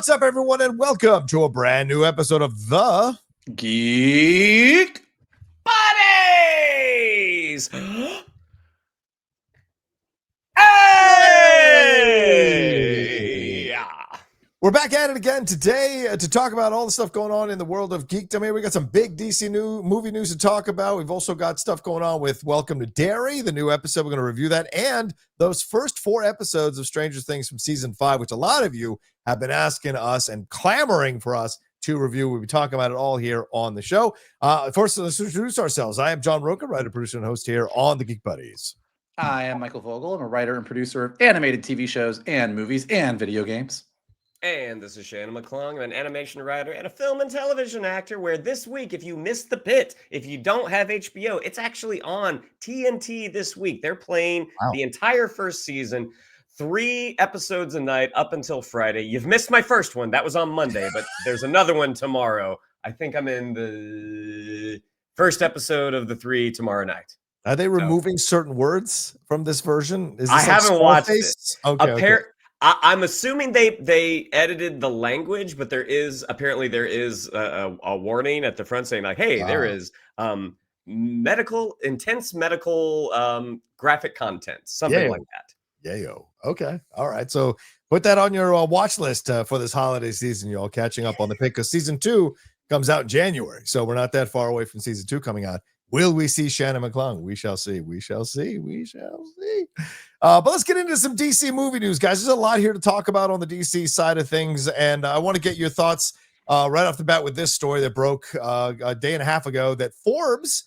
What's up, everyone, and welcome to a brand new episode of the Geek Buddies. Hey! We're back at it again today to talk about all the stuff going on in the world of geekdom. Here we got some big DC movie news to talk about. We've also got stuff going on with Welcome to Derry, the new episode. We're going to review that, and those first 4 episodes of Stranger Things from season 5, which a lot of you have been asking us and clamoring for us to review. We'll be talking about it all here on the show. First, let's introduce ourselves. I am John Rocha, writer, producer, and host here on the Geek Buddies. I am Michael Vogel. I'm a writer and producer of animated TV shows and movies and video games. And this is Shannon McClung. I'm an animation writer and a film and television actor, where this week, if you missed The Pit, if you don't have HBO, it's actually on TNT this week. They're playing the entire first season, 3 episodes a night up until Friday. You've missed my first one. That was on Monday, but there's another one tomorrow. I think I'm in the first episode of the 3 tomorrow night. Are they removing certain words from this version? I haven't watched it. Okay. I'm assuming they edited the language, but there is a warning at the front saying like, "Hey, there is intense medical graphic content," something like that. Yayo. Okay. All right. So put that on your watch list for this holiday season. Y'all catching up on the pick, because season 2 comes out in January, so we're not that far away from season 2 coming out. Will we see Shannon McClung? We shall see. We shall see. We shall see. But let's get into some DC movie news, guys. There's a lot here to talk about on the DC side of things, and I want to get your thoughts right off the bat with this story that broke a day and a half ago, that Forbes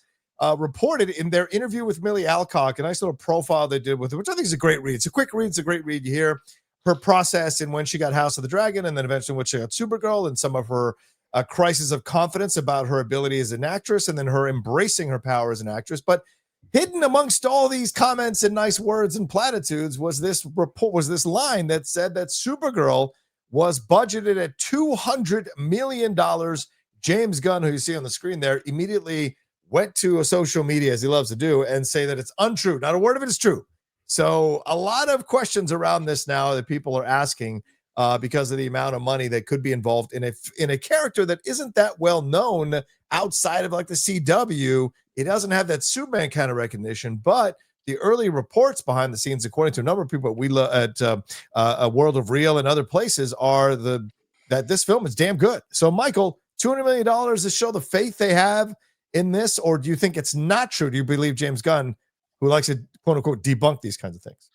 reported in their interview with Millie Alcock, a nice little profile they did with her, which I think is a great read. It's a quick read. It's a great read. You hear her process and when she got House of the Dragon, and then eventually when she got Supergirl, and some of her a crisis of confidence about her ability as an actress, and then her embracing her power as an actress. But hidden amongst all these comments and nice words and platitudes was this line that said that Supergirl was budgeted at $200 million. James Gunn, who you see on the screen there, immediately went to a social media, as he loves to do, and say that it's untrue. Not a word of it is true. So a lot of questions around this now that people are asking, because of the amount of money that could be involved in a character that isn't that well known outside of like the CW. It doesn't have that Superman kind of recognition, but the early reports behind the scenes, according to a number of people we look at a World of Real and other places, are that this film is damn good. So, Michael, $200 million to show the faith they have in this, or do you think it's not true? Do you believe James Gunn, who likes to quote unquote debunk these kinds of things?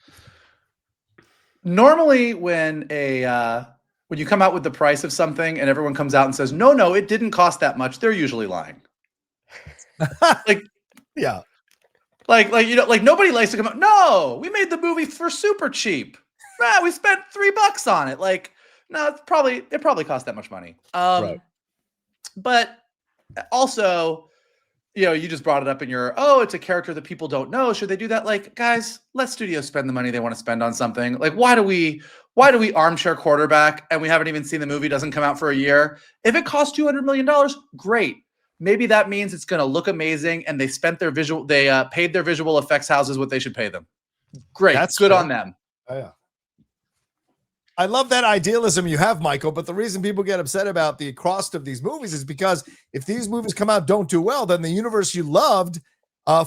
Normally, when you come out with the price of something and everyone comes out and says, no, it didn't cost that much, they're usually lying. Yeah. Like nobody likes to come out. No, we made the movie for super cheap. We spent $3 on it. Like, no, it probably cost that much money. Right. But also, you just brought it up in it's a character that people don't know. Should they do that? Like, guys, let studios spend the money they want to spend on something. Like, why do we armchair quarterback and we haven't even seen the movie, doesn't come out for a year? If it costs $200 million, great. Maybe that means it's going to look amazing and they paid their visual effects houses what they should pay them. Great. That's good on them. Oh, yeah. I love that idealism you have, Michael, but the reason people get upset about the cost of these movies is because if these movies come out, don't do well, then the universe you loved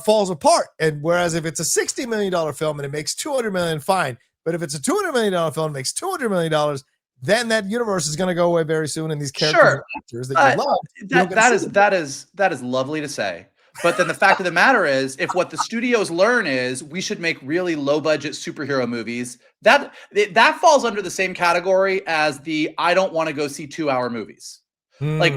falls apart. And whereas if it's a $60 million film and it makes $200 million, fine. But if it's a $200 million film and makes $200 million, then that universe is going to go away very soon. And these characters and actors that you love, that is lovely to say. But then the fact of the matter is, if what the studios learn is we should make really low budget superhero movies, that falls under the same category as the I don't want to go see 2-hour movies. Like,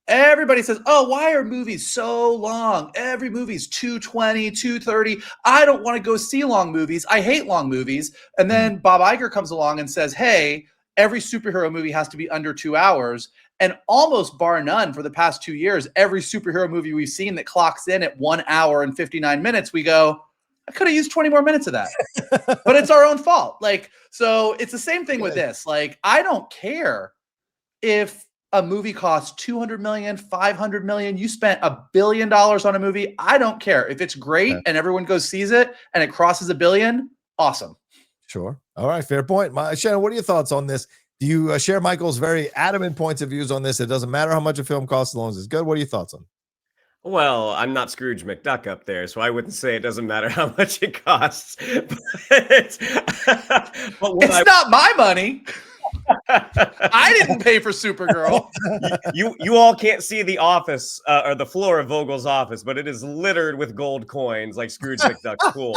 everybody says, oh, why are movies so long? Every movie's 220, 230. I don't want to go see long movies. I hate long movies. And then Bob Iger comes along and says, hey, every superhero movie has to be under 2 hours. And almost bar none for the past 2 years, every superhero movie we've seen that clocks in at 1 hour and 59 minutes, we go, I could have used 20 more minutes of that. But it's our own fault. Like, so it's the same thing with this. Like, I don't care if a movie costs $200 million, $500 million. You spent $1 billion on a movie. I don't care. If it's great and everyone goes sees it and it crosses $1 billion, awesome. Sure. All right. Fair point. Shannon, what are your thoughts on this Do you share Michael's very adamant points of views on this? It doesn't matter how much a film costs as long as it's good. What are your thoughts on it? Well, I'm not Scrooge McDuck up there, so I wouldn't say it doesn't matter how much it costs. But, it's not my money. I didn't pay for Supergirl. You all can't see the office or the floor of Vogel's office, but it is littered with gold coins like Scrooge McDuck's pool.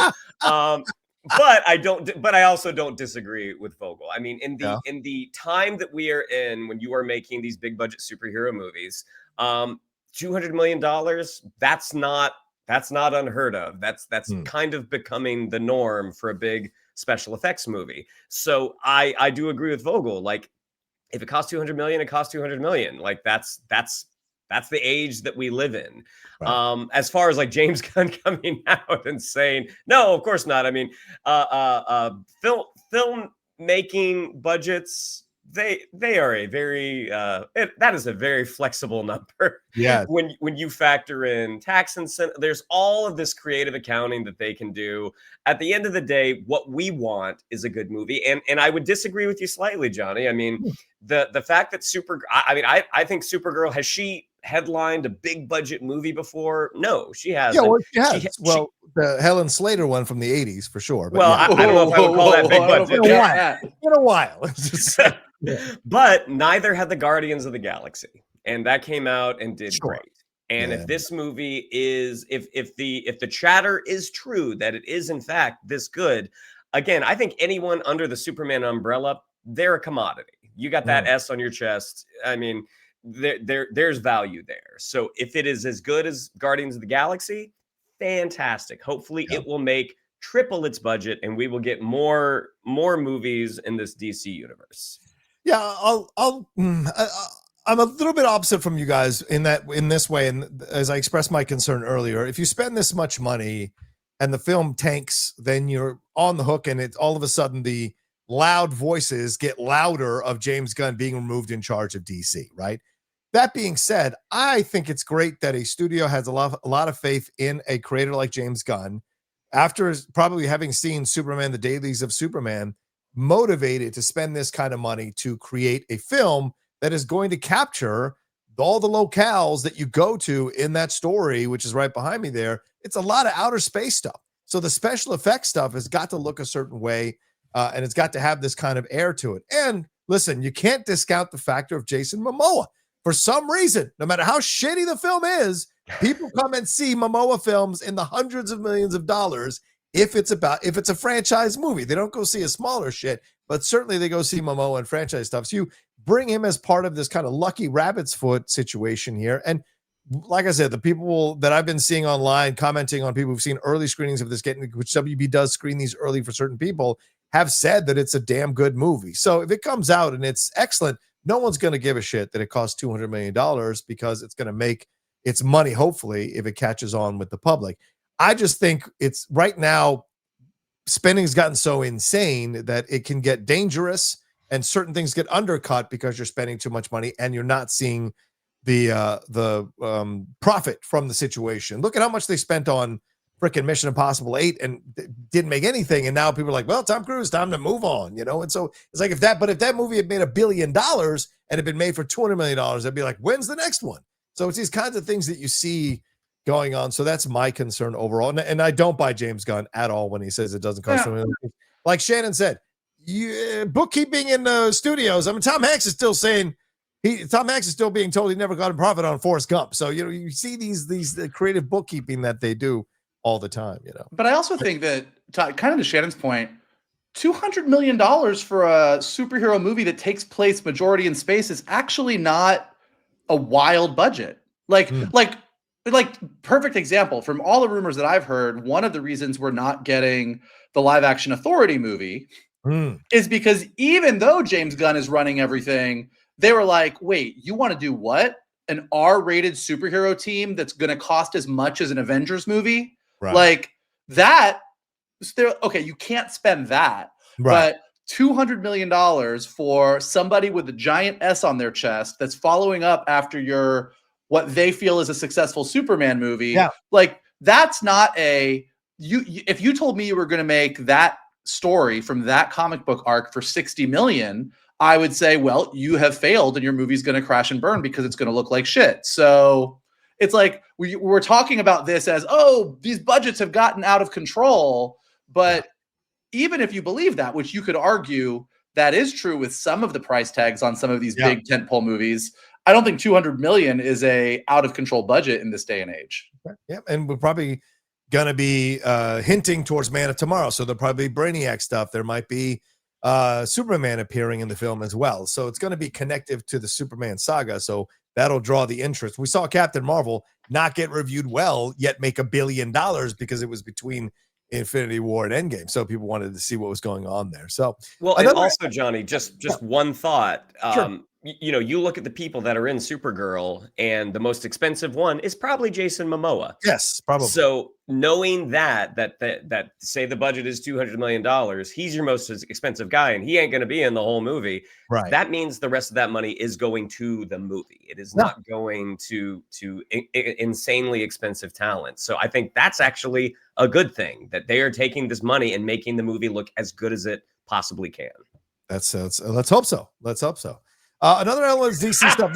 But I also don't disagree with Vogel. I mean, in the time that we are in, when you are making these big budget superhero movies, $200 million, that's not unheard of. That's kind of becoming the norm for a big special effects movie. So I do agree with Vogel. Like, if it costs 200 million, it costs 200 million. Like, that's the age that we live in. Right. As far as like James Gunn coming out and saying, no, of course not. I mean, film making budgets, they are a very that is a very flexible number. Yeah. When you factor in tax incentive, there's all of this creative accounting that they can do. At the end of the day, what we want is a good movie. And I would disagree with you slightly, Johnny. I mean, the fact that I think Supergirl, has she headlined a big budget movie before? No, she hasn't. Yeah, well, she has. The Helen Slater one from the 80s for sure. But well, I don't know if I would call that big budget. In a while. But neither had the Guardians of the Galaxy, and that came out and did great. And if this movie is, if the chatter is true that it is in fact this good, again, I think anyone under the Superman umbrella, they're a commodity. You got that S on your chest. I mean, there's value there. So if it is as good as Guardians of the Galaxy, fantastic. Hopefully it will make triple its budget, and we will get more movies in this DC universe. Yeah, I'm a little bit opposite from you guys in this way. And as I expressed my concern earlier, if you spend this much money and the film tanks, then you're on the hook, and it's all of a sudden the loud voices get louder of James Gunn being removed in charge of DC, right? That being said, I think it's great that a studio has a lot of faith in a creator like James Gunn, after probably having seen Superman, the dailies of Superman, motivated to spend this kind of money to create a film that is going to capture all the locales that you go to in that story, which is right behind me there. It's a lot of outer space stuff. So the special effects stuff has got to look a certain way, and it's got to have this kind of air to it. And listen, you can't discount the factor of Jason Momoa. For some reason, no matter how shitty the film is, people come and see Momoa films in the hundreds of millions of dollars. If it's a franchise movie, they don't go see a smaller shit, but certainly they go see Momoa and franchise stuff. So you bring him as part of this kind of lucky rabbit's foot situation here. And like I said, the people that I've been seeing online commenting on people who've seen early screenings of this, which WB does screen these early for certain people, have said that it's a damn good movie. So if it comes out and it's excellent, no one's going to give a shit that it costs $200 million, because it's going to make its money, hopefully, if it catches on with the public. I just think it's right now, spending's gotten so insane that it can get dangerous, and certain things get undercut because you're spending too much money and you're not seeing the profit from the situation. Look at how much they spent on freaking Mission Impossible 8 and didn't make anything. And now people are like, well, Tom Cruise, time to move on, And so it's like, if that movie had made $1 billion and had been made for $200 million, I'd be like, when's the next one? So it's these kinds of things that you see going on. So that's my concern overall. And I don't buy James Gunn at all when he says it doesn't cost $200 million. Like Shannon said, bookkeeping in the studios. I mean, Tom Hanks is still saying Tom Hanks is still being told he never got a profit on Forrest Gump. So, you see these creative bookkeeping that they do all the time, But I also think that, kind of to Shannon's point, $200 million for a superhero movie that takes place majority in space is actually not a wild budget. Like perfect example from all the rumors that I've heard. One of the reasons we're not getting the live action Authority movie is because even though James Gunn is running everything, they were like, wait, you want to do what? An R-rated superhero team that's going to cost as much as an Avengers movie? Right. Like that. Okay, you can't spend that. Right. But $200 million for somebody with a giant S on their chest that's following up after what they feel is a successful Superman movie. Yeah. Like, that's not if you told me you were going to make that story from that comic book arc for $60 million, I would say, well, you have failed and your movie's going to crash and burn because it's going to look like shit. So it's like we're talking about this as, oh, these budgets have gotten out of control. But even if you believe that, which you could argue that is true with some of the price tags on some of these big tentpole movies, I don't think 200 million is a out of control budget in this day and age. Yeah, and we're probably gonna be hinting towards Man of Tomorrow, so there'll probably be Brainiac stuff. There might be Superman appearing in the film as well, so it's going to be connective to the Superman saga. So that'll draw the interest. We saw Captain Marvel not get reviewed well, yet make $1 billion because it was between Infinity War and Endgame, so people wanted to see what was going on there. So, well, and also, Johnny, just one thought. Sure. You know, you look at the people that are in Supergirl, and the most expensive one is probably Jason Momoa. Yes, probably. So knowing that say the budget is $200 million, he's your most expensive guy, and he ain't going to be in the whole movie. Right. That means the rest of that money is going to the movie. It is not going to insanely expensive talent. So I think that's actually a good thing, that they are taking this money and making the movie look as good as it possibly can. Let's hope so. Let's hope so. Another element is DC stuff.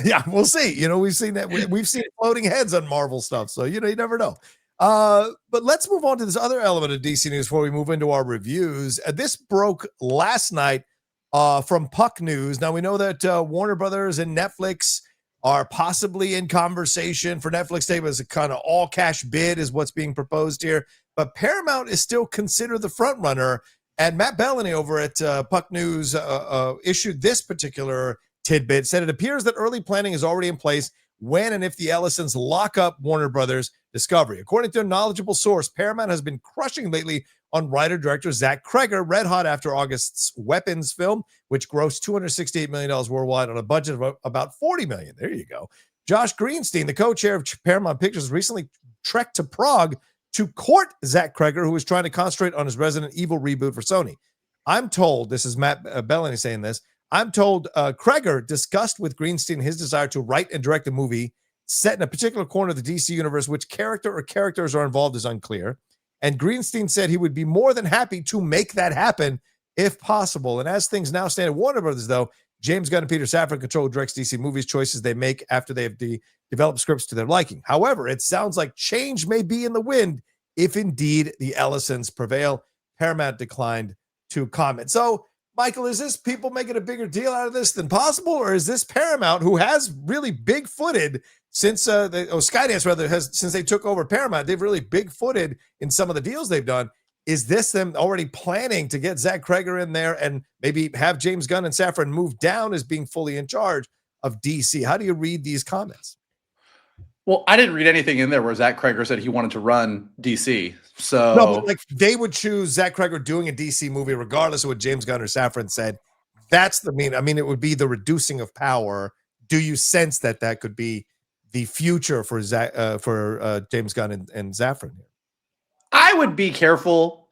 Yeah, we'll see. You know, we've seen that. We've seen floating heads on Marvel stuff. So, you know, you never know. But let's move on to this other element of DC news before we move into our reviews. This broke last night from Puck News. Now, we know that Warner Brothers and Netflix are possibly in conversation for Netflix. Today was a kind of all cash bid is what's being proposed here. But Paramount is still considered the front runner. And Matt Bellany over at Puck News issued this particular tidbit, said it appears that early planning is already in place when and if the Ellisons lock up Warner Brothers Discovery. According to a knowledgeable source, Paramount has been crushing lately on writer-director Zach Kreger, red hot after August's Weapons film, which grossed $268 million worldwide on a budget of about $40 million. There you go. Josh Greenstein, the co-chair of Paramount Pictures, recently trekked to Prague to court Zach Kreger, who was trying to concentrate on his Resident Evil reboot for Sony. I'm told, this is Matt Bellany saying this, I'm told Kreger discussed with Greenstein his desire to write and direct a movie set in a particular corner of the DC universe. Which character or characters are involved is unclear. And Greenstein said he would be more than happy to make that happen if possible. And as things now stand at Warner Brothers, though, James Gunn and Peter Safran control directs DC movies, choices they make after they have developed scripts to their liking. However, it sounds like change may be in the wind if indeed the Ellisons prevail. Paramount declined to comment. So, Michael, is this people making a bigger deal out of this than possible, or is this Paramount, who has really big-footed since Skydance rather has since they took over Paramount? They've really big-footed in some of the deals they've done. Is this them already planning to get Zach Kreger in there and maybe have James Gunn and Safran move down as being fully in charge of DC? How do you read these comments? Well, I didn't read anything in there where Zach Kreger said he wanted to run DC. So no, but like they would choose Zach Kreger doing a DC movie regardless of what James Gunn or Safran said. That's the mean. I mean, it would be the reducing of power. Do you sense that that could be the future for James Gunn and Safran? I would be careful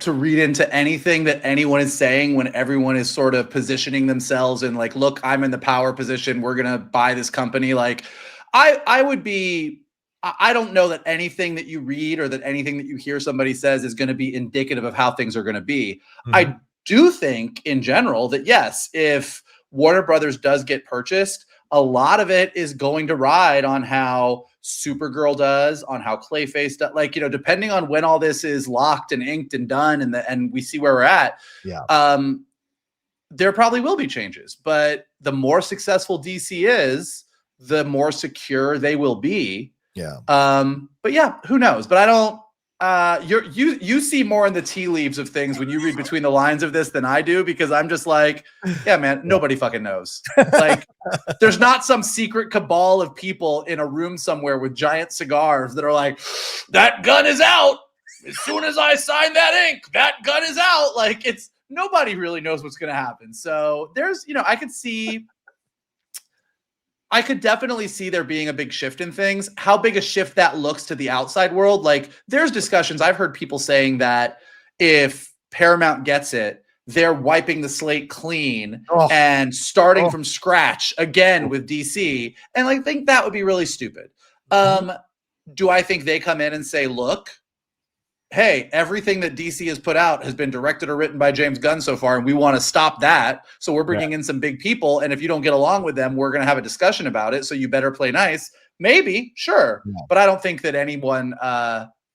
to read into anything that anyone is saying when everyone is sort of positioning themselves and like, look, I'm in the power position. We're going to buy this company. Like, I would be, I don't know that anything that you read or that anything that you hear somebody says is going to be indicative of how things are going to be. Mm-hmm. I do think in general that yes, if Warner Brothers does get purchased, a lot of it is going to ride on how Supergirl does, on how Clayface does, like, you know, depending on when all this is locked and inked and done and we see where we're at. Yeah. There probably will be changes, but the more successful DC is, the more secure they will be. Yeah. But yeah, who knows? But I don't, you see more in the tea leaves of things when you read between the lines of this than I do, because I'm just like, yeah, man, nobody fucking knows. Like, there's not some secret cabal of people in a room somewhere with giant cigars that are like, that gun is out. As soon as I sign that ink, that gun is out. Like, it's nobody really knows what's going to happen. So there's, you know, I could definitely see there being a big shift in things. How big a shift that looks to the outside world. Like, there's discussions. I've heard people saying that if Paramount gets it, they're wiping the slate clean and starting from scratch again with DC. And I think that would be really stupid. Do I think they come in and say, look, hey, everything that DC has put out has been directed or written by James Gunn so far, and we want to stop that. So we're bringing in some big people, and if you don't get along with them, we're going to have a discussion about it. So you better play nice. Maybe, sure, but I don't think that anyone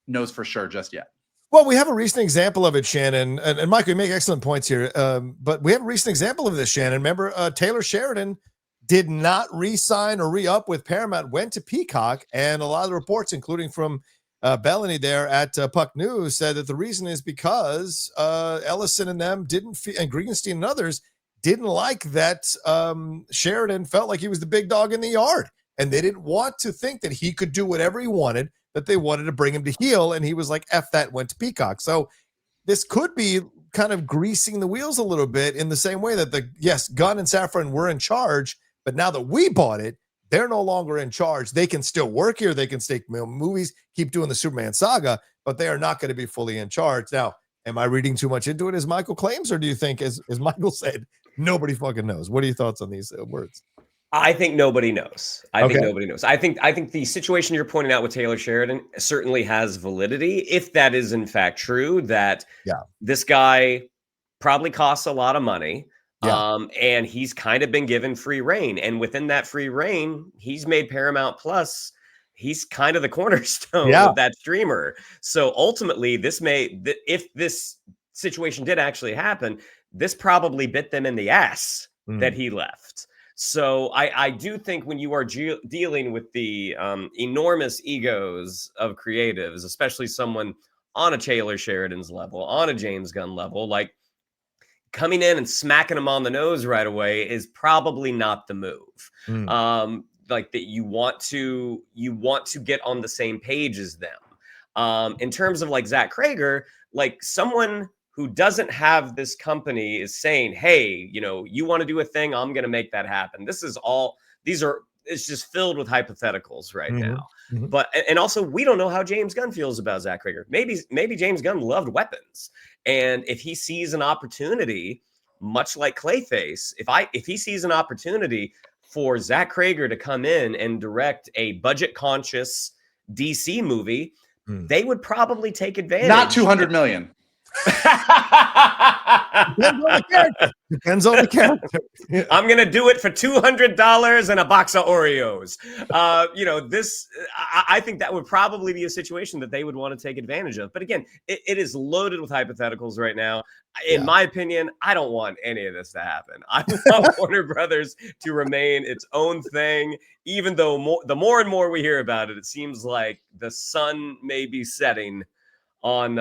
knows for sure just yet. Well, we have a recent example of it, Shannon, and Mike, we make excellent points here. But we have a recent example of this, Shannon. Remember, Taylor Sheridan did not re-sign or re-up with Paramount, went to Peacock, and a lot of the reports, including from Bellany there at Puck News, said that the reason is because Ellison and them and Greenstein and others didn't like that Sheridan felt like he was the big dog in the yard, and they didn't want to think that he could do whatever he wanted, that they wanted to bring him to heel, and he was like, F that, went to Peacock. So this could be kind of greasing the wheels a little bit in the same way that Gunn and Safran were in charge, but now that we bought it, they're no longer in charge. They can still work here. They can stay movies, keep doing the Superman saga, but they are not going to be fully in charge. Now, am I reading too much into it, as Michael claims, or do you think, as Michael said, nobody fucking knows? What are your thoughts on these words? I think nobody knows. I think nobody knows. I think the situation you're pointing out with Taylor Sheridan certainly has validity, if that is in fact true, that this guy probably costs a lot of money. And he's kind of been given free reign. And within that free reign, he's made Paramount Plus. He's kind of the cornerstone of that streamer. So ultimately, if this situation did actually happen, this probably bit them in the ass that he left. So I do think when you are dealing with the enormous egos of creatives, especially someone on a Taylor Sheridan's level, on a James Gunn level, like, coming in and smacking them on the nose right away is probably not the move. Like that you want to get on the same page as them. In terms of like Zach Krager, like someone who doesn't have this company is saying, hey, you want to do a thing, I'm going to make that happen. It's just filled with hypotheticals right now. But, and also we don't know how James Gunn feels about Zach Krager. Maybe James Gunn loved weapons. And if he sees an opportunity, much like Clayface, if he sees an opportunity for Zach Krager to come in and direct a budget conscious DC movie, they would probably take advantage. Not 200 million. Depends on the character. I'm gonna do it for $200 and a box of Oreos. I think that would probably be a situation that they would want to take advantage of. But again, it is loaded with hypotheticals right now. In my opinion, I don't want any of this to happen. I want Warner Brothers to remain its own thing, even though the more and more we hear about it, it seems like the sun may be setting on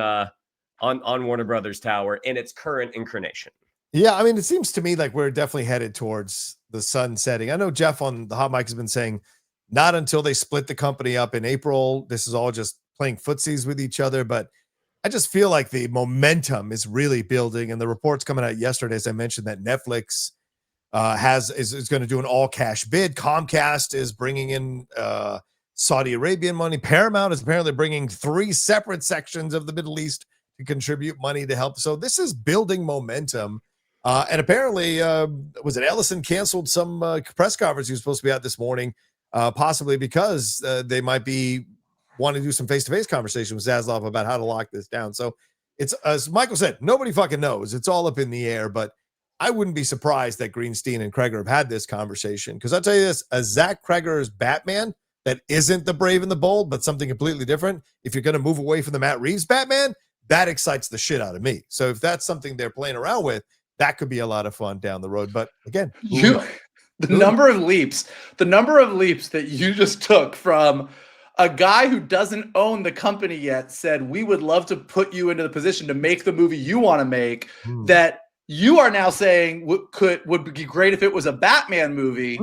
Warner Brothers Tower in its current incarnation. Yeah, I mean, it seems to me like we're definitely headed towards the sun setting. I know Jeff on the Hot Mic has been saying not until they split the company up in April. This is all just playing footsies with each other, but I just feel like the momentum is really building. And the reports coming out yesterday, as I mentioned, that Netflix is going to do an all cash bid. Comcast is bringing in Saudi Arabian money. Paramount is apparently bringing 3 separate sections of the Middle East to contribute money to help. So this is building momentum. And apparently, was it Ellison canceled some press conference he was supposed to be at this morning, possibly because they might be wanting to do some face-to-face conversation with Zaslav about how to lock this down. So it's, as Michael said, nobody fucking knows. It's all up in the air, but I wouldn't be surprised that Greenstein and Krager have had this conversation. Because I'll tell you this, a Zach Krager's Batman that isn't the Brave and the Bold, but something completely different, if you're going to move away from the Matt Reeves Batman, that excites the shit out of me. So if that's something they're playing around with, that could be a lot of fun down the road. But again, the number of leaps that you just took from a guy who doesn't own the company yet said, we would love to put you into the position to make the movie you want to make, that you are now saying would be great if it was a Batman movie.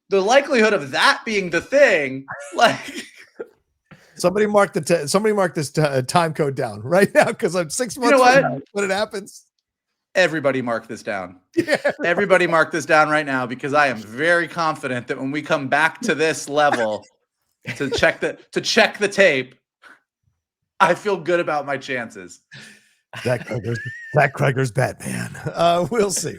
The likelihood of that being the thing, like somebody mark this time code down right now, because I'm 6 months from now when it happens. Everybody mark this down. Everybody mark this down right now, because I am very confident that when we come back to this level to check the tape, I feel good about my chances. Zach Krager's Batman. We'll see.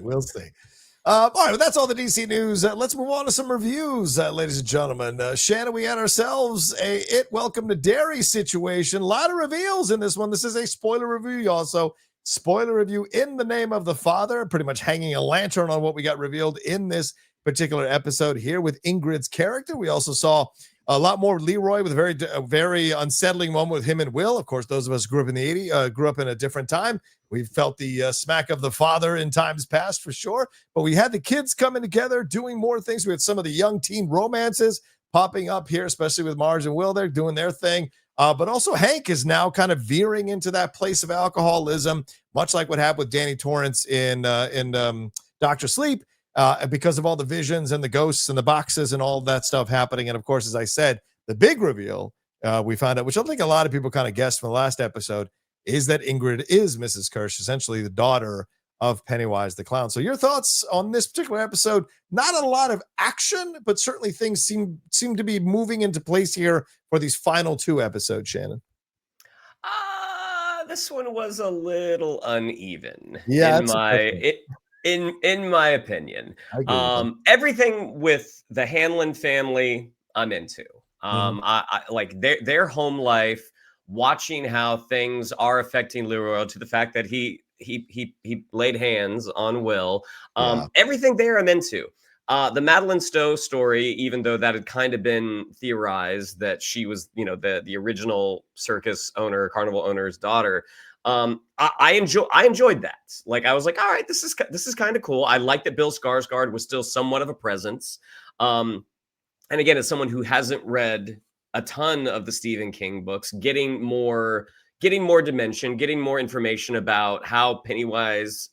All right, well, that's all the DC news. Let's move on to some reviews, ladies and gentlemen. Shannon, we had ourselves a Welcome to Derry situation. A lot of reveals in this one. This is a spoiler review, y'all. So, spoiler review in the name of the Father, pretty much hanging a lantern on what we got revealed in this particular episode here with Ingrid's character. We also saw a lot more Leroy with a very unsettling moment with him and Will. Of course, those of us grew up in the 80s, grew up in a different time. We felt the smack of the father in times past for sure, but we had the kids coming together, doing more things. We had some of the young teen romances popping up here, especially with Marge and Will. They're doing their thing. But also Hank is now kind of veering into that place of alcoholism, much like what happened with Danny Torrance in Dr. Sleep, because of all the visions and the ghosts and the boxes and all that stuff happening. And of course, as I said, the big reveal we found out, which I think a lot of people kind of guessed from the last episode, is that Ingrid is Mrs. Kirsch, essentially the daughter of Pennywise the Clown. So your thoughts on this particular episode? Not a lot of action, but certainly things seem to be moving into place here for these final 2 episodes, Shannon. This one was a little uneven. Yeah, in my opinion. I agree with Everything with the Hanlon family, I'm into. I like their home life, watching how things are affecting Leroy, to the fact that he laid hands on Will. Everything there I'm into. The Madeline Stowe story, even though that had kind of been theorized that she was, the original circus owner, carnival owner's daughter. I enjoyed that. Like, I was like, all right, this is kind of cool. I like that Bill Skarsgård was still somewhat of a presence. And again, as someone who hasn't read a ton of the Stephen King books, getting more dimension, getting more information about how Pennywise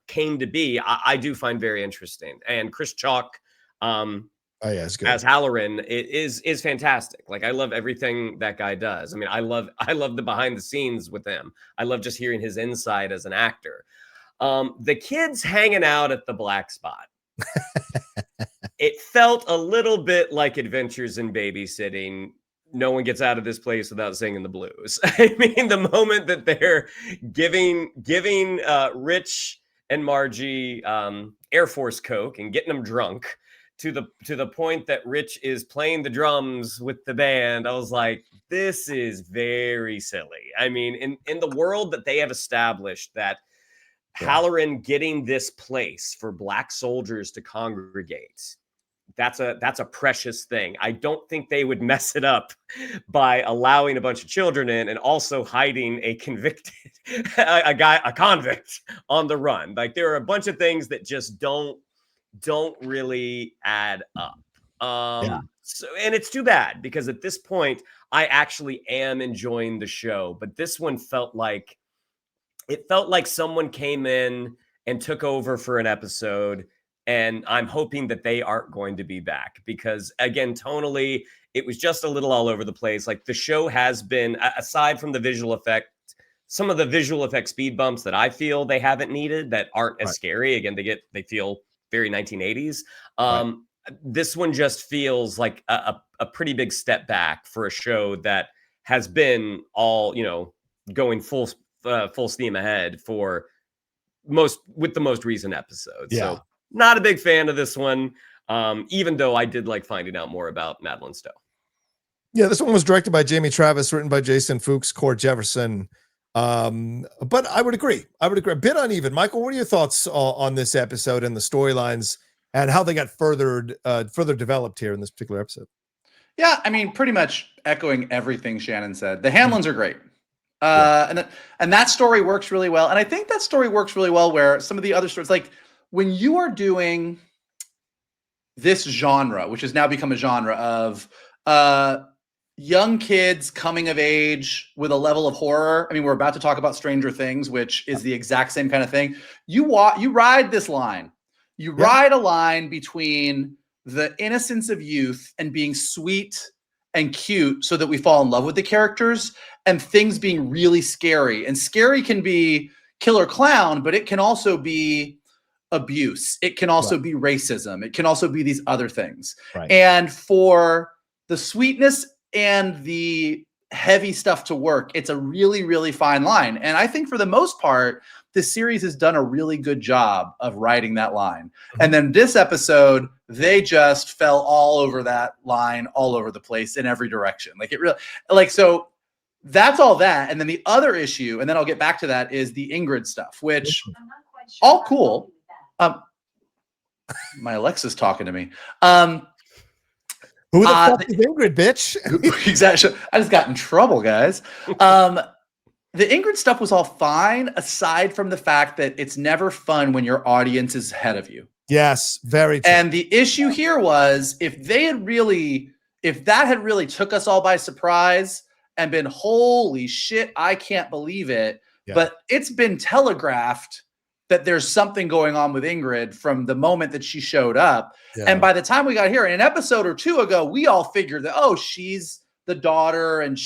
came to be, I do find very interesting. And Chris Chalk, as Halloran, is fantastic. Like, I love everything that guy does. I mean, I love the behind the scenes with him. I love just hearing his insight as an actor. The kids hanging out at the black spot. It felt a little bit like Adventures in Babysitting. No one gets out of this place without singing the blues. I mean, the moment that they're giving Rich and Margie Air Force Coke and getting them drunk to the point that Rich is playing the drums with the band, I was like, this is very silly. I mean, in the world that they have established, that Halloran getting this place for Black soldiers to congregate, that's a precious thing. I don't think they would mess it up by allowing a bunch of children in and also hiding a convict on the run. Like, there are a bunch of things that just don't really add up. So, and it's too bad, because at this point I actually am enjoying the show, but this one felt like someone came in and took over for an episode. And I'm hoping that they aren't going to be back, because, again, tonally, it was just a little all over the place. Like, the show has been, aside from the visual effect, some of the visual effect speed bumps that I feel they haven't needed, that aren't as scary. Again, they feel very 1980s. This one just feels like a pretty big step back for a show that has been all, going full steam ahead with the most recent episodes. Yeah. So, not a big fan of this one, even though I did like finding out more about Madeline Stowe. Yeah, this one was directed by Jamie Travis, written by Jason Fuchs, Cord Jefferson. But I would agree. A bit uneven. Michael, what are your thoughts on this episode and the storylines and how they got further developed here in this particular episode? Yeah, I mean, pretty much echoing everything Shannon said. The Hanlons are great. And that story works really well. And I think that story works really well where some of the other stories, like, when you are doing this genre, which has now become a genre of young kids coming of age with a level of horror. I mean, we're about to talk about Stranger Things, which is the exact same kind of thing. You ride this line. You ride a line between the innocence of youth and being sweet and cute so that we fall in love with the characters, and things being really scary. And scary can be Killer Clown, but it can also be abuse. It can also be racism. It can also be these other things. And for the sweetness and the heavy stuff to work. It's a really, really fine line. And I think for the most part, this series has done a really good job of writing that line. Mm-hmm. And then this episode, they just fell all over that line, all over the place in every direction. Like it really, like, so that's all that. And then the other issue, and then I'll get back to that, is the Ingrid stuff, which all cool. My Alexa's talking to me. Who the fuck is Ingrid, bitch? Exactly. I just got in trouble, guys. The Ingrid stuff was all fine, aside from the fact that it's never fun when your audience is ahead of you. Yes, very true. And the issue here was if that had really took us all by surprise and been, holy shit, I can't believe it. Yeah. But it's been telegraphed that there's something going on with Ingrid from the moment that she showed up. Yeah. And by the time we got here, in an episode or two ago, we all figured that, oh, she's the daughter and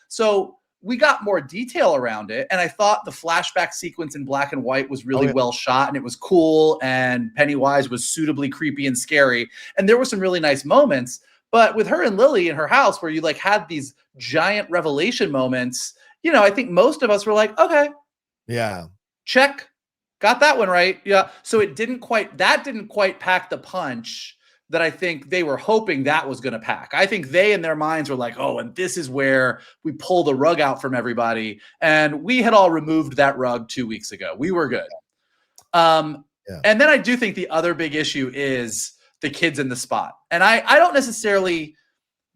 so we got more detail around it. And I thought the flashback sequence in black and white was really well shot, and it was cool. And Pennywise was suitably creepy and scary. And there were some really nice moments. But with her and Lily in her house, where you like had these giant revelation moments, I think most of us were like, okay, yeah, check. Got that one right. Yeah. So that didn't quite pack the punch that I think they were hoping that was going to pack. I think they in their minds were like, oh, and this is where we pull the rug out from everybody. And we had all removed that rug 2 weeks ago. We were good. And then I do think the other big issue is the kids in the spot. And I don't necessarily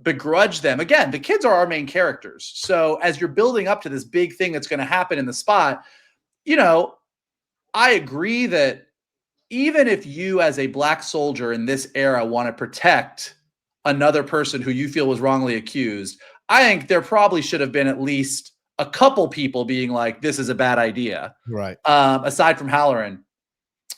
begrudge them. Again, the kids are our main characters. So as you're building up to this big thing that's going to happen in the spot, I agree that even if you as a black soldier in this era want to protect another person who you feel was wrongly accused, I think there probably should have been at least a couple people being like, this is a bad idea. Right. Aside from Halloran.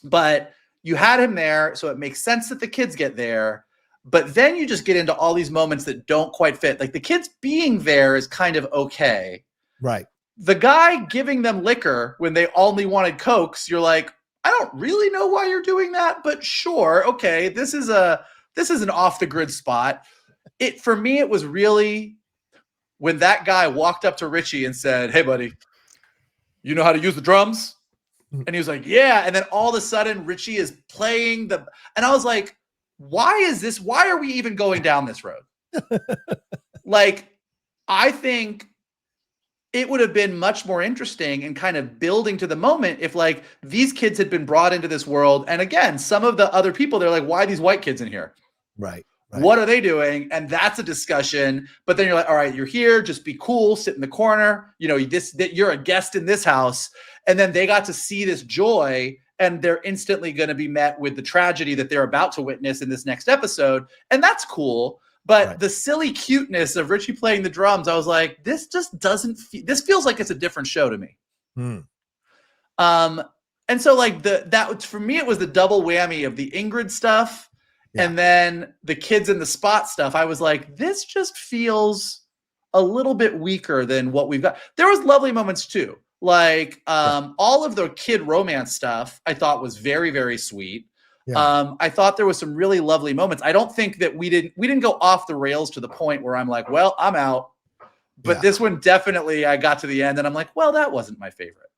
But you had him there, so it makes sense that the kids get there. But then you just get into all these moments that don't quite fit. Like the kids being there is kind of okay. Right. The guy giving them liquor when they only wanted Cokes, you're like, I don't really know why you're doing that, but sure. Okay. This is an off the grid spot. For me, it was really when that guy walked up to Richie and said, hey buddy, you know how to use the drums? And he was like, yeah. And then all of a sudden Richie is playing and I was like, why are we even going down this road? Like, I think it would have been much more interesting and kind of building to the moment if like these kids had been brought into this world. And again, some of the other people, they're like, why are these white kids in here? Right. What are they doing? And that's a discussion. But then you're like, all right, you're here. Just be cool. Sit in the corner. You're a guest in this house. And then they got to see this joy, and they're instantly going to be met with the tragedy that they're about to witness in this next episode. And that's cool. But the silly cuteness of Richie playing the drums, I was like, this just doesn't this feels like it's a different show to me. And so like that for me, it was the double whammy of the Ingrid stuff and then the kids in the spot stuff. I was like, this just feels a little bit weaker than what we've got. There was lovely moments too. Like all of the kid romance stuff I thought was very, very sweet. Yeah. I thought there was some really lovely moments. I don't think that we didn't go off the rails to the point where I'm like, well, I'm out. But this one definitely, I got to the end and I'm like, well, that wasn't my favorite.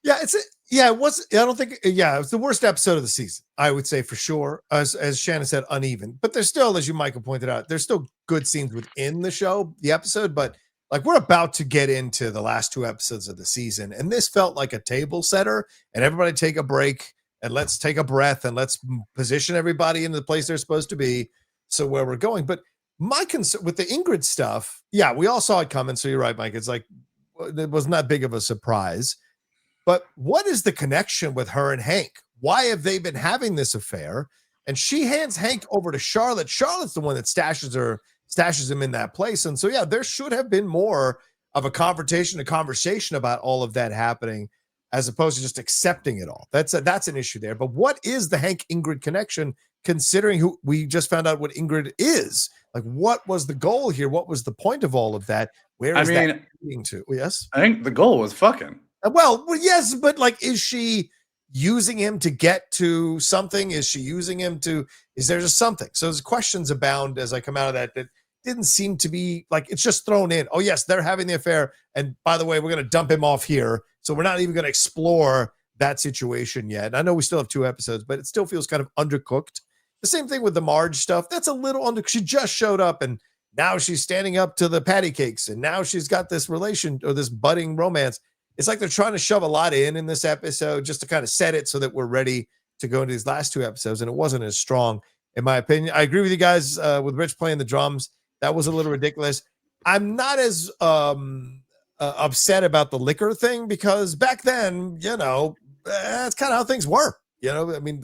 It was. I don't think. It was the worst episode of the season. I would say for sure. As Shannon said, uneven. But there's still, as you Michael pointed out, there's still good scenes within the show, the episode. But like we're about to get into the last 2 episodes of the season, and this felt like a table setter. And everybody take a break. And let's take a breath and let's position everybody in the place they're supposed to be. So where we're going. But my concern with the Ingrid stuff, we all saw it coming. So you're right, Mike. It's like, it was not big of a surprise. But what is the connection with her and Hank? Why have they been having this affair? And she hands Hank over to Charlotte. Charlotte's the one that stashes him in that place. And so, there should have been more of a conversation about all of that happening, as opposed to just accepting it all. That's an issue there. But what is the Hank Ingrid connection, considering who we just found out what Ingrid is? Like, what was the goal here? What was the point of all of that? Where is that leading to? Yes, I think the goal was fucking. Well, yes, but like, is she using him to get to something? Is she using him to? Is there just something? So there's questions abound as I come out of that didn't seem to be like, it's just thrown in. Oh yes, they're having the affair, and by the way, we're going to dump him off here, so we're not even going to explore that situation yet. And I know we still have 2 episodes, but it still feels kind of undercooked. The same thing with the Marge stuff. That's a little under. She just showed up, and now she's standing up to the patty cakes, and now she's got this relation or this budding romance. It's like they're trying to shove a lot in this episode just to kind of set it so that we're ready to go into these last 2 episodes, and it wasn't as strong, in my opinion. I agree with you guys with Rich playing the drums. That was a little ridiculous. I'm not as upset about the liquor thing, because back then, that's kind of how things were. I mean,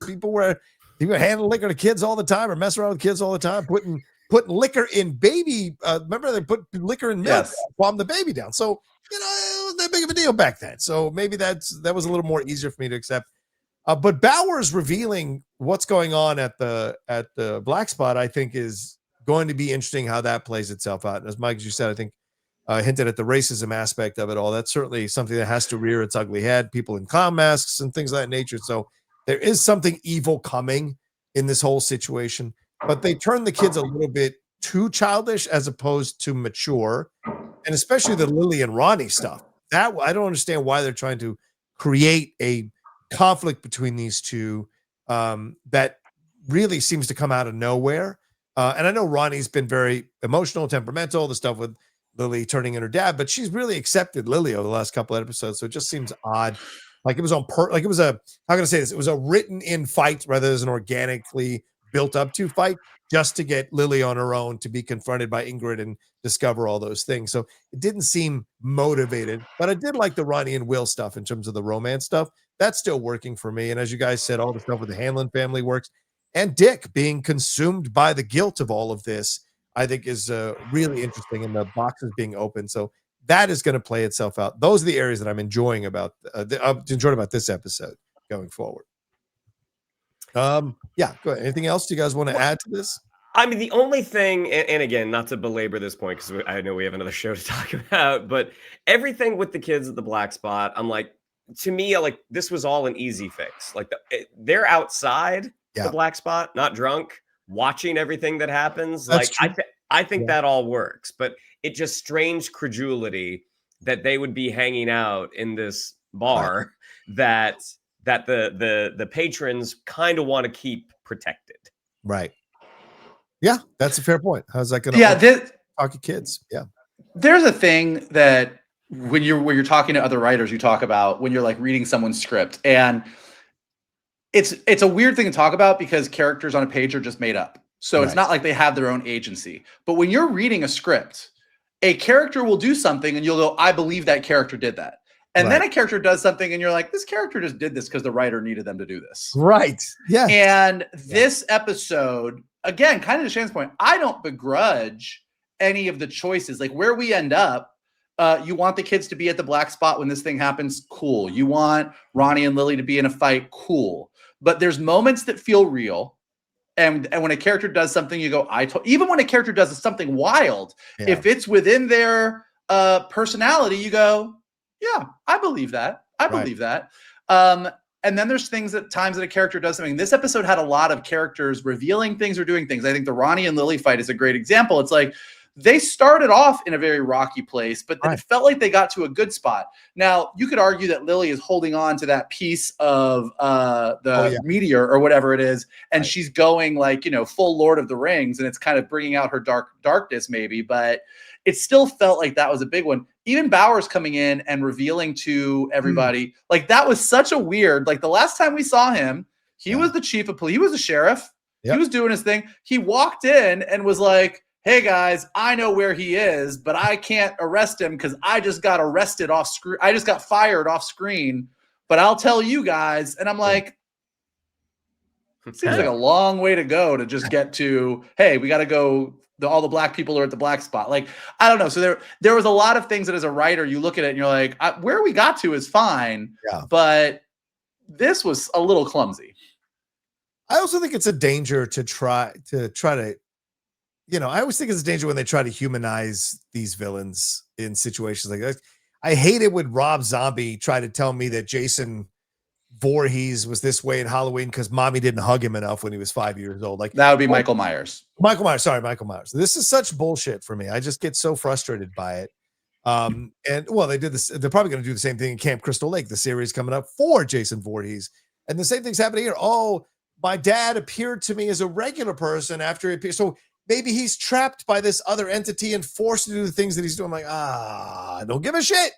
people were handling liquor to kids all the time, or messing around with kids all the time, putting liquor in baby. Remember, they put liquor in milk, calm the baby down. So, it wasn't that big of a deal back then. So maybe that was a little more easier for me to accept. But Bowers revealing what's going on at the black spot, I think, is going to be interesting how that plays itself out. And as Mike, as you said, I think hinted at the racism aspect of it all. That's certainly something that has to rear its ugly head. People in clown masks and things of that nature. So there is something evil coming in this whole situation. But they turn the kids a little bit too childish as opposed to mature, and especially the Lily and Ronnie stuff. That I don't understand why they're trying to create a conflict between these two that really seems to come out of nowhere. And I know Ronnie's been very emotional, temperamental, the stuff with Lily turning in her dad, but she's really accepted Lily over the last couple of episodes. So it just seems odd. Like it was like it was how can I say this? It was a written in fight rather than an organically built up to fight, just to get Lily on her own to be confronted by Ingrid and discover all those things. So it didn't seem motivated, but I did like the Ronnie and Will stuff in terms of the romance stuff. That's still working for me. And as you guys said, all the stuff with the Hanlon family works. And Dick being consumed by the guilt of all of this, I think is really interesting, and the boxes being open. So that is going to play itself out. Those are the areas that I'm enjoying about this episode going forward. Yeah, go ahead. Anything else you guys want to add to this? I mean, the only thing, and again, not to belabor this point, because I know we have another show to talk about, but everything with the kids at the black spot, I'm like, to me, like, this was all an easy fix. Like, they're outside the black spot, not drunk, watching everything that happens. That's like, I think that all works, but it just strange credulity that they would be hanging out in this bar that the patrons kind of want to keep protected. Right. Yeah, that's a fair point. How's that going to talk to kids? Yeah. There's a thing that when you're talking to other writers, you talk about when you're like reading someone's script, and it's a weird thing to talk about because characters on a page are just made up. So it's not like they have their own agency. But when you're reading a script, a character will do something and you'll go, I believe that character did that. And then a character does something and you're like, this character just did this because the writer needed them to do this. Right. Yeah. And this episode, again, kind of to Shan's point, I don't begrudge any of the choices. Like where we end up, you want the kids to be at the black spot when this thing happens, cool. You want Ronnie and Lily to be in a fight, cool. But there's moments that feel real. And when a character does something, you go, even when a character does something wild, if it's within their personality, you go, yeah, I believe that. I believe that. And then there's times that a character does something. This episode had a lot of characters revealing things or doing things. I think the Ronnie and Lily fight is a great example. It's like they started off in a very rocky place, but then it felt like they got to a good spot. Now, you could argue that Lily is holding on to that piece of the meteor or whatever it is, and she's going like, full Lord of the Rings, and it's kind of bringing out her darkness maybe, but it still felt like that was a big one. Even Bowers coming in and revealing to everybody, like that was such a weird, like the last time we saw him, he was the chief of police, he was a sheriff, he was doing his thing. He walked in and was like, hey guys, I know where he is, but I can't arrest him because I just got arrested off screen. I just got fired off screen, but I'll tell you guys. And I'm like, it seems like a long way to go to just get to, hey, we got to go. All the black people are at the black spot. Like, I don't know. So there was a lot of things that as a writer, you look at it and you're like, where we got to is fine, but this was a little clumsy. I also think it's a danger to try to, I always think it's a danger when they try to humanize these villains in situations like that. I hate it when Rob Zombie tried to tell me that Jason Voorhees was this way in Halloween because mommy didn't hug him enough when he was 5 years old. Like that would be Michael Myers. Michael Myers. Sorry, Michael Myers. This is such bullshit for me. I just get so frustrated by it. And well, they did this. They're probably going to do the same thing in Camp Crystal Lake, the series coming up for Jason Voorhees. And the same thing's happening here. Oh, my dad appeared to me as a regular person after he appeared. So maybe he's trapped by this other entity and forced to do the things that he's doing. I'm like, don't give a shit.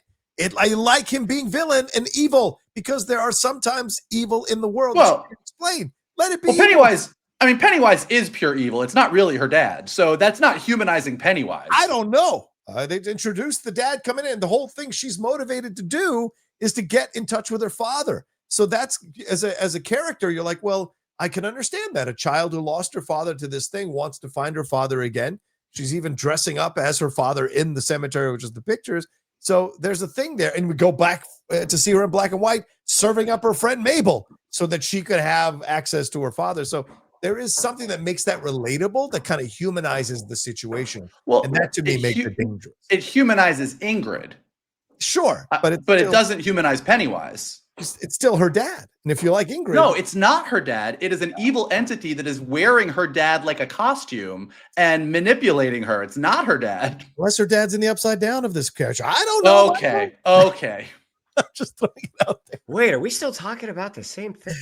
I like him being villain and evil because there are sometimes evil in the world. Well, explain. Let it be. Well, Pennywise. I mean, Pennywise is pure evil. It's not really her dad, so that's not humanizing Pennywise. I don't know. They introduced the dad coming in. The whole thing she's motivated to do is to get in touch with her father. So that's as a character, you're like, well, I can understand that a child who lost her father to this thing wants to find her father again. She's even dressing up as her father in the cemetery, which is the pictures. So there's a thing there. And we go back to see her in black and white, serving up her friend Mabel so that she could have access to her father. So there is something that makes that relatable, that kind of humanizes the situation. Well, and that to me makes it dangerous. It humanizes Ingrid. Sure. But it doesn't humanize Pennywise. It's still her dad. And if you like Ingrid. No, it's not her dad. It is an evil entity that is wearing her dad like a costume and manipulating her. It's not her dad. Unless her dad's in the upside down of this character. I don't know. Okay. I'm just throwing it out there. Wait, are we still talking about the same thing?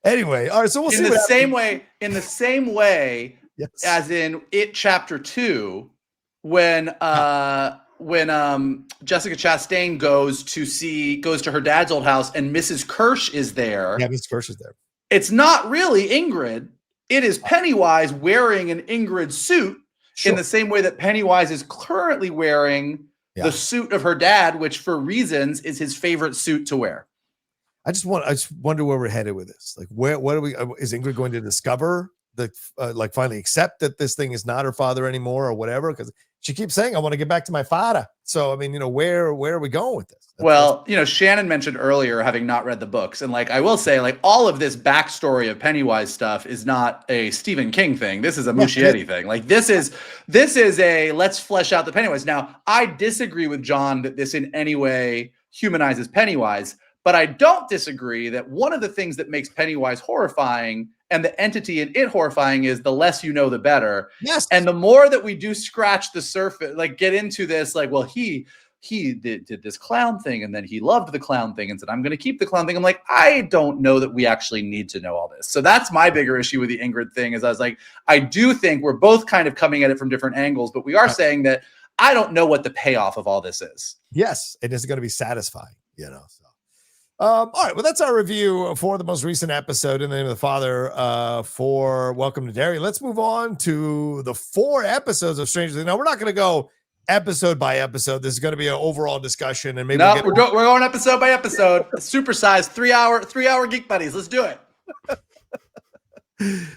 Anyway, all right. So we'll see. In the same way, yes. As in It Chapter 2, when Jessica Chastain goes to her dad's old house and Mrs. Kirsch is there. Yeah, Mrs. Kirsch is there. It's not really Ingrid. It is Pennywise wearing an Ingrid suit in the same way that Pennywise is currently wearing the suit of her dad, which for reasons is his favorite suit to wear. I just wonder where we're headed with this. Like, what are we? Is Ingrid going to discover like finally accept that this thing is not her father anymore or whatever? Because she keeps saying, "I want to get back to my father." So, I mean, where are we going with this? Shannon mentioned earlier having not read the books, and like I will say, like all of this backstory of Pennywise stuff is not a Stephen King thing. This is a Muschietti thing. Like this is a let's flesh out the Pennywise. Now, I disagree with John that this in any way humanizes Pennywise. But I don't disagree that one of the things that makes Pennywise horrifying and the entity in it horrifying is the less you know, the better. Yes. And the more that we do scratch the surface, like get into this, like, well, he did this clown thing and then he loved the clown thing and said, I'm going to keep the clown thing. I'm like, I don't know that we actually need to know all this. So that's my bigger issue with the Ingrid thing is I was like, I do think we're both kind of coming at it from different angles, but we are saying that I don't know what the payoff of all this is. Yes. It is going to be satisfying, so. All right, well, that's our review for the most recent episode in the name of the Father for Welcome to Derry. Let's move on to the 4 episodes of Stranger Things. Now, we're not going to go episode by episode. This is going to be an overall discussion, and maybe we're going episode by episode. Supersized 3-hour Geek Buddies. Let's do it.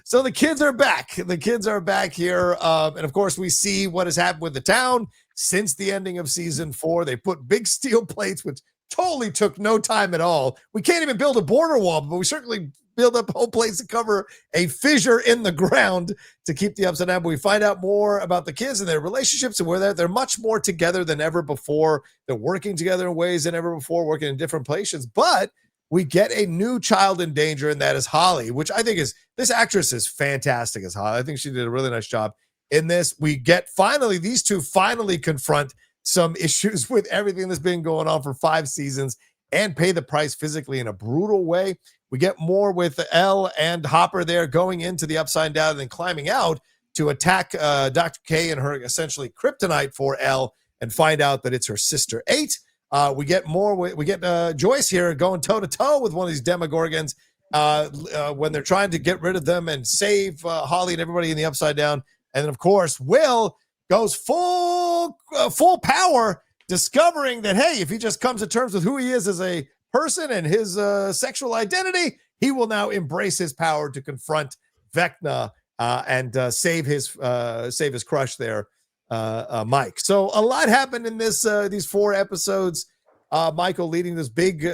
So the kids are back. The kids are back here, and of course, we see what has happened with the town since the ending of season 4. They put big steel plates, which totally took no time at all. We can't even build a border wall, but we certainly build up a whole place to cover a fissure in the ground to keep the upside down. But we find out more about the kids and their relationships and where they're much more together than ever before. They're working together in ways than ever before, working in different places. But we get a new child in danger, and that is Holly, which I think this actress is fantastic as Holly. I think she did a really nice job in this. We get these two finally confront some issues with everything that's been going on for 5 seasons and pay the price physically in a brutal way. We get more with Elle and Hopper there going into the upside down and then climbing out to attack Dr. K and her essentially kryptonite for Elle and find out that it's her sister 8. We get more. We get Joyce here going toe to toe with one of these Demogorgons when they're trying to get rid of them and save Holly and everybody in the upside down. And then, of course, Will goes full power, discovering that, hey, if he just comes to terms with who he is as a person and his sexual identity, he will now embrace his power to confront Vecna and save his crush there, Mike. So a lot happened in these 4 episodes, Michael, leading this big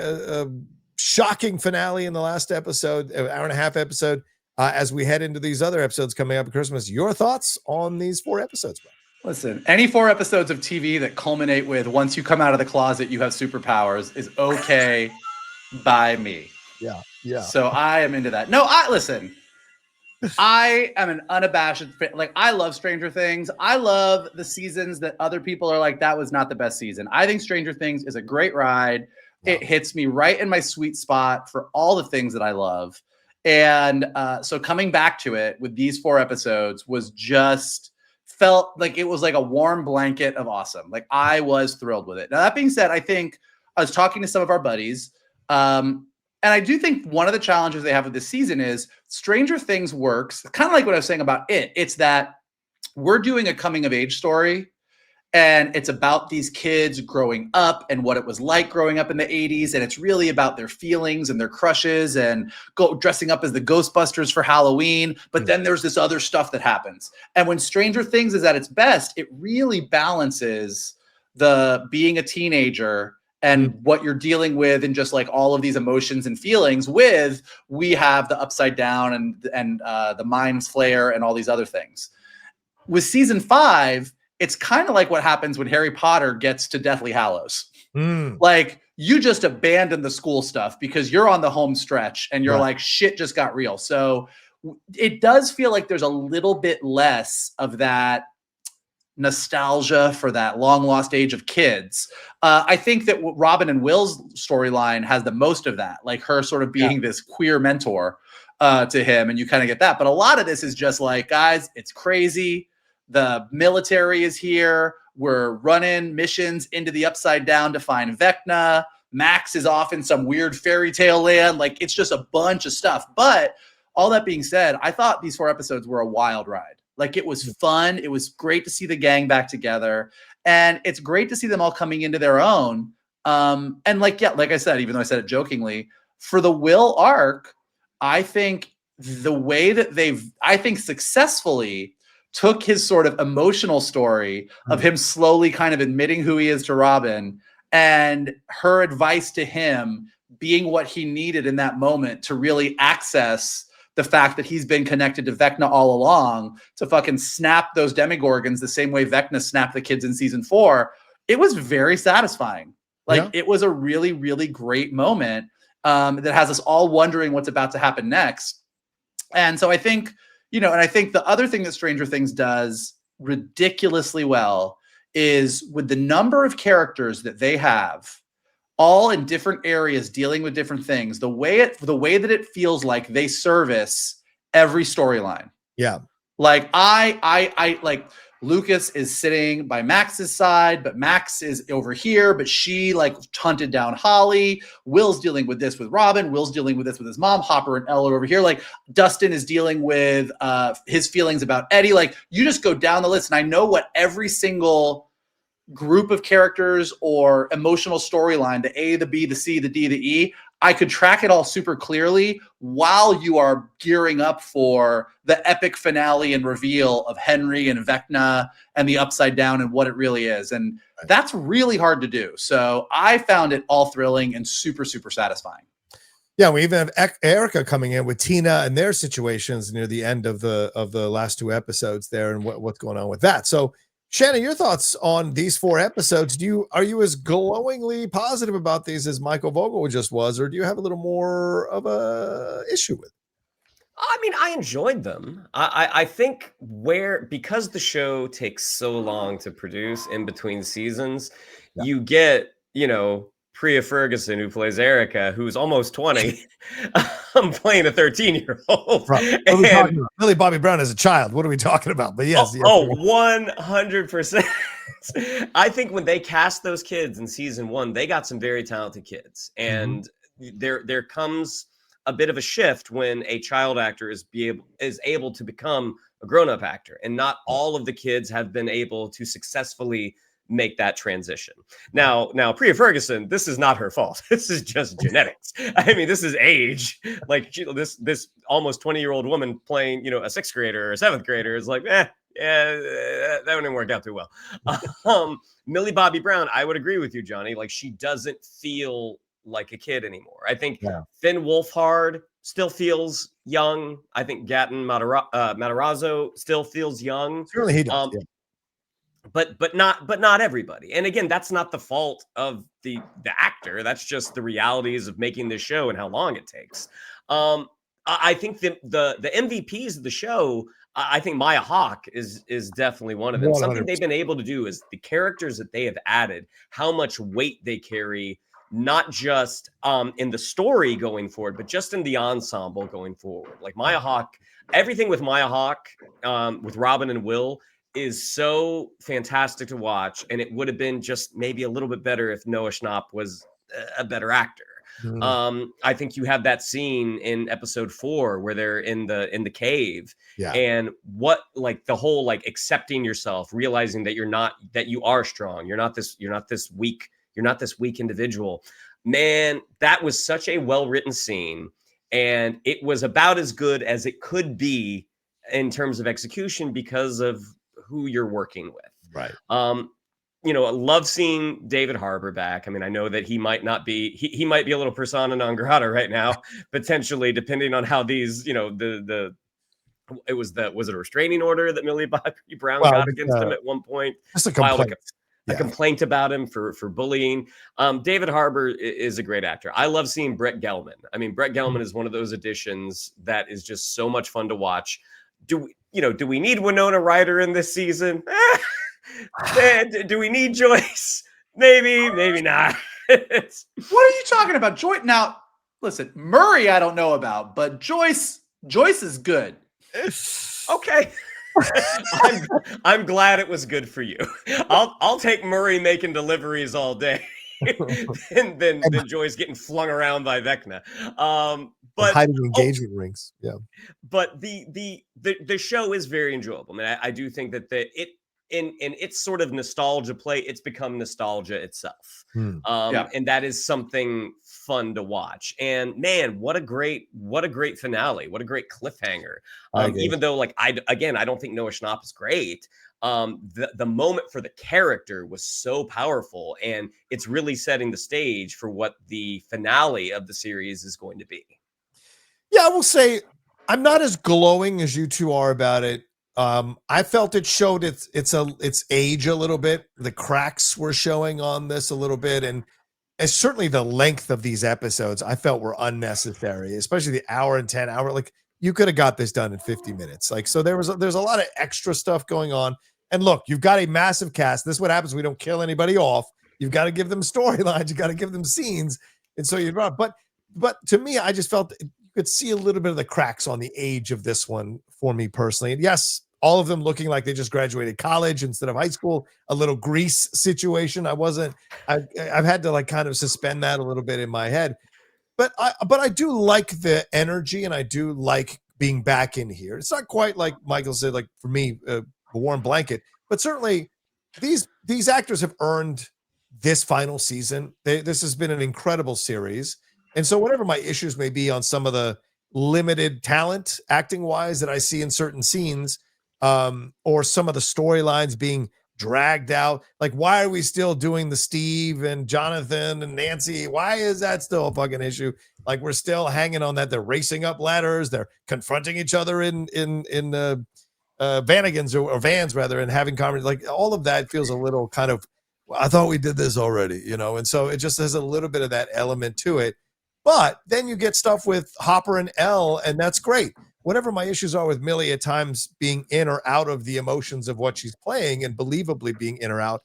shocking finale in the last episode, hour and a half episode, as we head into these other episodes coming up at Christmas. Your thoughts on these 4 episodes, bro? Listen, any 4 episodes of TV that culminate with once you come out of the closet, you have superpowers is okay by me. Yeah. Yeah. So I am into that. No, listen. I am an unabashed fan. Like, I love Stranger Things. I love the seasons that other people are like, that was not the best season. I think Stranger Things is a great ride. Yeah. It hits me right in my sweet spot for all the things that I love. And so coming back to it with these 4 episodes was just felt like it was like a warm blanket of awesome. Like, I was thrilled with it. Now, that being said, I think I was talking to some of our buddies. And I do think one of the challenges they have with this season is Stranger Things works kind of like what I was saying about it. It's that we're doing a coming of age story, and it's about these kids growing up and what it was like growing up in the 80s. And it's really about their feelings and their crushes and dressing up as the Ghostbusters for Halloween. But then there's this other stuff that happens. And when Stranger Things is at its best, it really balances the being a teenager and what you're dealing with, and just like all of these emotions and feelings with, we have the Upside Down and the Mind Flayer and all these other things. With season 5, it's kind of like what happens when Harry Potter gets to Deathly Hallows. Like, you just abandon the school stuff because you're on the home stretch and you're like, shit just got real. So it does feel like there's a little bit less of that nostalgia for that long lost age of kids. I think that Robin and Will's storyline has the most of that, like her sort of being this queer mentor to him, and you kind of get that. But a lot of this is just like, guys, it's crazy. The military is here. We're running missions into the Upside Down to find Vecna. Max is off in some weird fairy tale land. Like, it's just a bunch of stuff. But all that being said, I thought these 4 episodes were a wild ride. Like, it was fun. It was great to see the gang back together. And it's great to see them all coming into their own. And like I said, even though I said it jokingly, for the Will arc, I think the way that I think successfully took his sort of emotional story of him slowly kind of admitting who he is to Robin, and her advice to him being what he needed in that moment to really access the fact that he's been connected to Vecna all along, to fucking snap those Demogorgons the same way Vecna snapped the kids in season 4. It was very satisfying. Like, it was a really, really great moment that has us all wondering what's about to happen next. And so I think, and I think the other thing that Stranger Things does ridiculously well is, with the number of characters that they have, all in different areas dealing with different things, the way that it feels like they service every storyline. Yeah. Like, I like, Lucas is sitting by Max's side, but Max is over here, but she like hunted down Holly. Will's dealing with this with Robin. Will's dealing with this with his mom. Hopper and Elle are over here. Like, Dustin is dealing with his feelings about Eddie. Like, you just go down the list, and I know what every single group of characters or emotional storyline, the A, the B, the C, the D, the E, I could track it all super clearly while you are gearing up for the epic finale and reveal of Henry and Vecna and the Upside Down and what it really is. And that's really hard to do. So I found it all thrilling and super, super satisfying. Yeah, we even have Erica coming in with Tina and their situations near the end of the last 2 episodes there, and what's going on with that. So, Shannon, your thoughts on these 4 episodes? Are you as glowingly positive about these as Michael Vogel just was, or do you have a little more of a issue with it? I mean, I enjoyed them. I think because the show takes so long to produce in between seasons, you get, Priya Ferguson, who plays Erica, who's almost 20, playing a 13-year-old. Right. What are we talking about? Millie Bobby Brown as a child. What are we talking about? But yes. 100%. I think when they cast those kids in season 1, they got some very talented kids. And there comes a bit of a shift when a child actor is able to become a grown-up actor. And not all of the kids have been able to successfully make that transition. Now Priya Ferguson, this is not her fault. This is just genetics. I mean, this is age. Like, this almost 20-year-old woman playing, a 6th grader or a 7th grader is like, that didn't work out too well. Millie Bobby Brown, I would agree with you, Johnny. Like, she doesn't feel like a kid anymore. I think Finn Wolfhard still feels young. I think Gaten Matarazzo still feels young. Certainly he does. but not everybody. And again, that's not the fault of the actor. That's just the realities of making this show and how long it takes. I think the MVPs of the show, I think Maya Hawke is definitely one of them. Something 100%. they've been able to do is the characters that they have added, how much weight they carry, not just in the story going forward, but just in the ensemble going forward. Like Maya Hawke, everything with Maya Hawke, with Robin and Will, is so fantastic to watch, and it would have been just maybe a little bit better if Noah Schnapp was a better actor. I think you have that scene in episode 4 where they're in the cave, and what, like, the whole, like, accepting yourself, realizing that you are strong, you're not this weak individual. Man, that was such a well-written scene, and it was about as good as it could be in terms of execution because of who you're working with. Right. I love seeing David Harbour back. I mean, I know that he might not be, he might be a little persona non grata right now, potentially, depending on how these, was it a restraining order that Millie Bobby Brown got against him at one point? Just a complaint. A complaint about him for bullying. David Harbour is a great actor. I love seeing Brett Gelman. I mean, Brett Gelman is one of those additions that is just so much fun to watch. Do we need Winona Ryder in this season? Do we need Joyce? Maybe not. What are you talking about, Joyce? Now, listen, Murray I don't know about, but Joyce is good. Okay. I'm glad it was good for you. I'll take Murray making deliveries all day. than Joyce getting flung around by Vecna. But hiding engagement rings. Yeah. But the show is very enjoyable. I mean, I do think that in its sort of nostalgia play, it's become nostalgia itself. And that is something fun to watch. And man, what a great finale. What a great cliffhanger. Even though, like, I don't think Noah Schnapp is great. The moment for the character was so powerful, and it's really setting the stage for what the finale of the series is going to be. Yeah, I will say I'm not as glowing as you two are about it. I felt it showed its age a little bit. The cracks were showing on this a little bit, and certainly the length of these episodes I felt were unnecessary, especially the hour and 10 hour. Like, you could have got this done in 50 minutes. Like, so there's a lot of extra stuff going on. And look, you've got a massive cast. This is what happens when we don't kill anybody off. You've got to give them storylines. You got to give them scenes. And so but to me, I just felt you could see a little bit of the cracks on the age of this one for me personally. And yes, all of them looking like they just graduated college instead of high school, a little Grease situation. I've had to, like, kind of suspend that a little bit in my head. But I do like the energy, and I do like being back in here. It's not quite like Michael said, like, for me, a warm blanket, but certainly these actors have earned this final season. This has been an incredible series. And so whatever my issues may be on some of the limited talent acting wise that I see in certain scenes, or some of the storylines being dragged out, like, why are we still doing the Steve and Jonathan and Nancy? Why is that still a fucking issue? Like, we're still hanging on that. They're racing up ladders. They're confronting each other in Vanagons or vans rather, and having conversations. Like, all of that feels a little kind of, I thought we did this already, and so it just has a little bit of that element to it. But then you get stuff with Hopper and Elle, and that's great. Whatever my issues are with Millie at times being in or out of the emotions of what she's playing, and believably being in or out,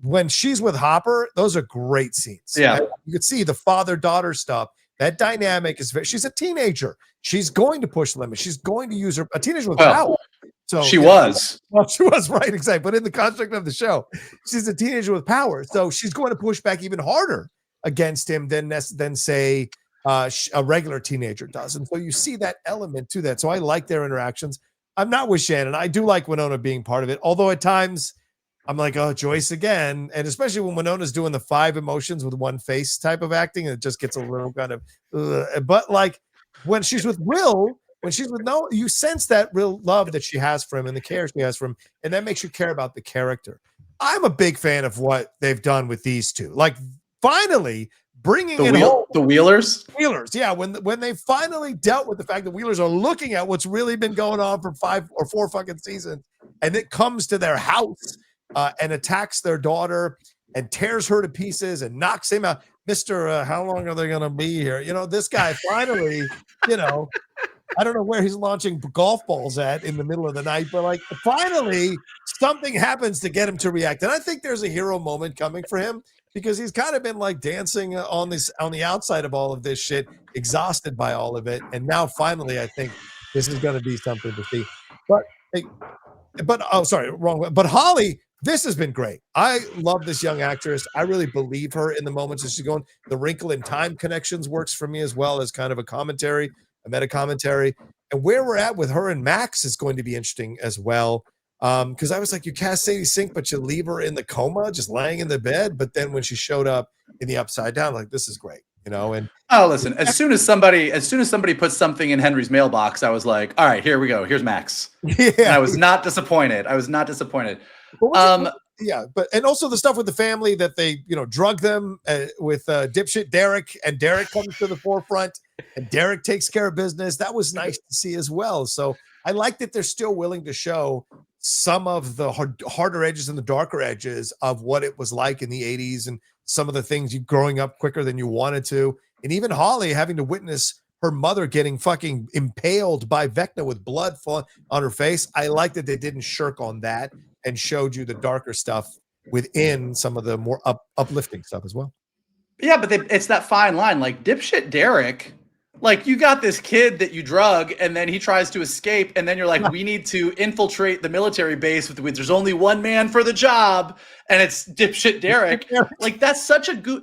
when she's with Hopper, those are great scenes. Yeah. You could see the father-daughter stuff. That dynamic is she's a teenager. She's going to push limits. She's going to use a teenager with power. So she was. Well, she was, right, exactly. But in the construct of the show, she's a teenager with power. So she's going to push back even harder against him than say a regular teenager does. And so you see that element to that. So I like their interactions. I'm not with Shannon. I do like Winona being part of it. Although at times I'm like, oh, Joyce again. And especially when Winona's doing the 5 emotions with one face type of acting, and it just gets a little kind of, but like when she's with Will, when she's with Noah, you sense that real love that she has for him and the care she has for him. And that makes you care about the character. I'm a big fan of what they've done with these two. Like, finally bringing the Wheelers. Yeah. When they finally dealt with the fact that Wheelers are looking at what's really been going on for 5 or 4 fucking seasons, and it comes to their house, and attacks their daughter and tears her to pieces and knocks him out. Mr. How long are they going to be here? You know, this guy finally, you know, I don't know where he's launching golf balls at in the middle of the night, but like finally something happens to get him to react. And I think there's a hero moment coming for him because he's kind of been like dancing on the outside of all of this shit, exhausted by all of it. And now finally, I think this is going to be something to see. But oh, sorry, wrong. But Holly, this has been great. I love this young actress. I really believe her in the moments that she's going. The Wrinkle in Time connections works for me as well as kind of a commentary, a meta commentary. And where we're at with her and Max is going to be interesting as well. Because I was like, you cast Sadie Sink, but you leave her in the coma, just laying in the bed. But then when she showed up in the Upside Down, like this is great, you know. And oh, listen, as soon as somebody puts something in Henry's mailbox, I was like, all right, here we go. Here's Max. Yeah, and I was not disappointed. Yeah, but and also the stuff with the family that they, you know, drug them with dipshit Derek, and Derek comes to the forefront, and Derek takes care of business. That was nice to see as well. So I like that they're still willing to show some of the harder edges and the darker edges of what it was like in the 80s and some of the things you growing up quicker than you wanted to. And even Holly having to witness her mother getting fucking impaled by Vecna with blood falling on her face. I like that they didn't shirk on that and showed you the darker stuff within some of the more uplifting stuff as well. Yeah, but it's that fine line. Like dipshit Derek, like you got this kid that you drug and then he tries to escape and then you're like, we need to infiltrate the military base with there's only one man for the job and it's dipshit Derek. Like that's such a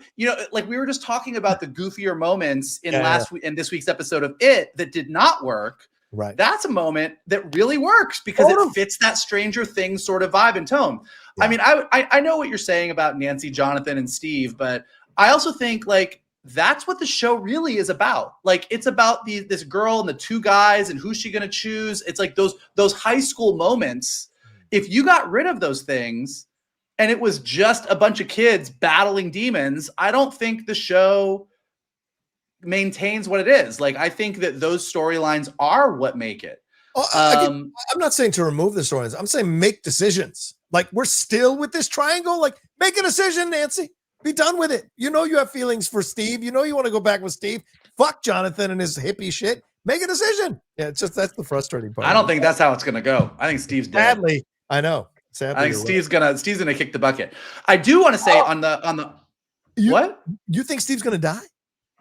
like we were just talking about the goofier moments in in this week's episode of It that did not work. Right. That's a moment that really works because it fits that Stranger Things sort of vibe and tone. Yeah. I mean, I know what you're saying about Nancy, Jonathan, and Steve, but I also think like that's what the show really is about. Like it's about this girl and the two guys and who's she going to choose. It's like those high school moments. If you got rid of those things and it was just a bunch of kids battling demons, I don't think the show maintains what it is. Like I think that those storylines are what make it. I'm not saying to remove the storylines. I'm saying make decisions. Like we're still with this triangle. Like make a decision, Nancy. Be done with it. You know you have feelings for Steve. You know you want to go back with Steve. Fuck Jonathan and his hippie shit. Make a decision. Yeah, it's just that's the frustrating part. I don't think that's how it's gonna go. I think Steve's dead. Sadly, I know. Sadly, I think Steve's gonna kick the bucket. I do want to say on the what? You think Steve's gonna die?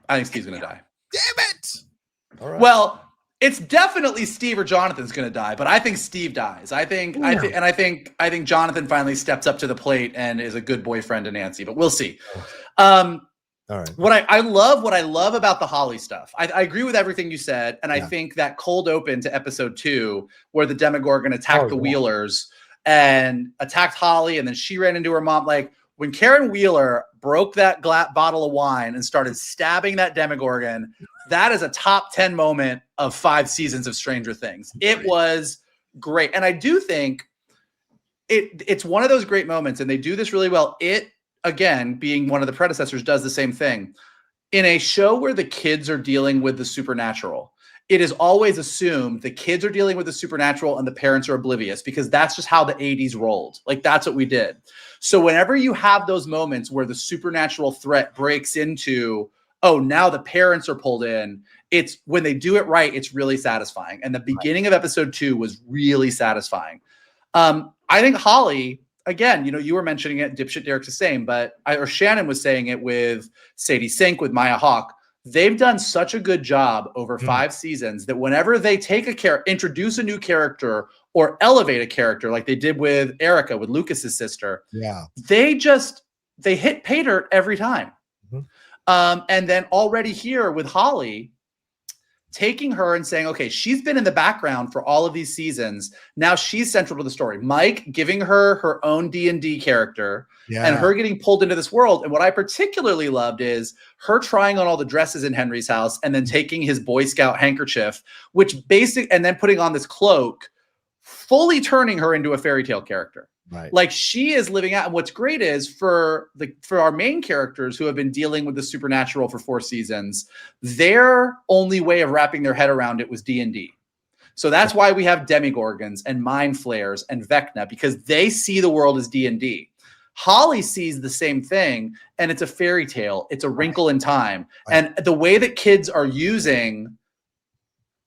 I think Steve's gonna die. Damn it! All right. Well, it's definitely Steve or Jonathan's gonna die, but I think Steve dies. I think Jonathan finally steps up to the plate and is a good boyfriend to Nancy, but we'll see. All right. What I love about the Holly stuff. I agree with everything you said, and I think that cold open to episode 2, where the Demogorgon attacked the Wheelers and attacked Holly, and then she ran into her mom. Like when Karen Wheeler broke that bottle of wine and started stabbing that Demogorgon, that is a top 10 moment of 5 seasons of Stranger Things. It was great. And I do think it's one of those great moments, and they do this really well. It, again, being one of the predecessors, does the same thing. In a show where the kids are dealing with the supernatural, it is always assumed the kids are dealing with the supernatural and the parents are oblivious because that's just how the 80s rolled. Like that's what we did. So whenever you have those moments where the supernatural threat breaks into, oh, now the parents are pulled in, it's when they do it right, it's really satisfying. And the beginning of episode 2 was really satisfying. I think Holly, again, you know, you were mentioning it, dipshit Derek's the same, but Shannon was saying it with Sadie Sink, with Maya Hawke. They've done such a good job over 5 seasons that whenever they take introduce a new character or elevate a character, like they did with Erica, with Lucas's sister, they hit pay dirt every time. And then already here with Holly, taking her and saying, okay, she's been in the background for all of these seasons. Now she's central to the story. Mike giving her her own D&D character and her getting pulled into this world. And what I particularly loved is her trying on all the dresses in Henry's house and then taking his Boy Scout handkerchief, and then putting on this cloak, fully turning her into a fairy tale character. Right. Like she is living out. And what's great is for our main characters who have been dealing with the supernatural for 4 seasons, their only way of wrapping their head around it was D&D. So that's why we have demigorgons and mind flayers and Vecna, because they see the world as D&D. Holly sees the same thing, and it's a fairy tale. It's a wrinkle in time. And the way that kids are using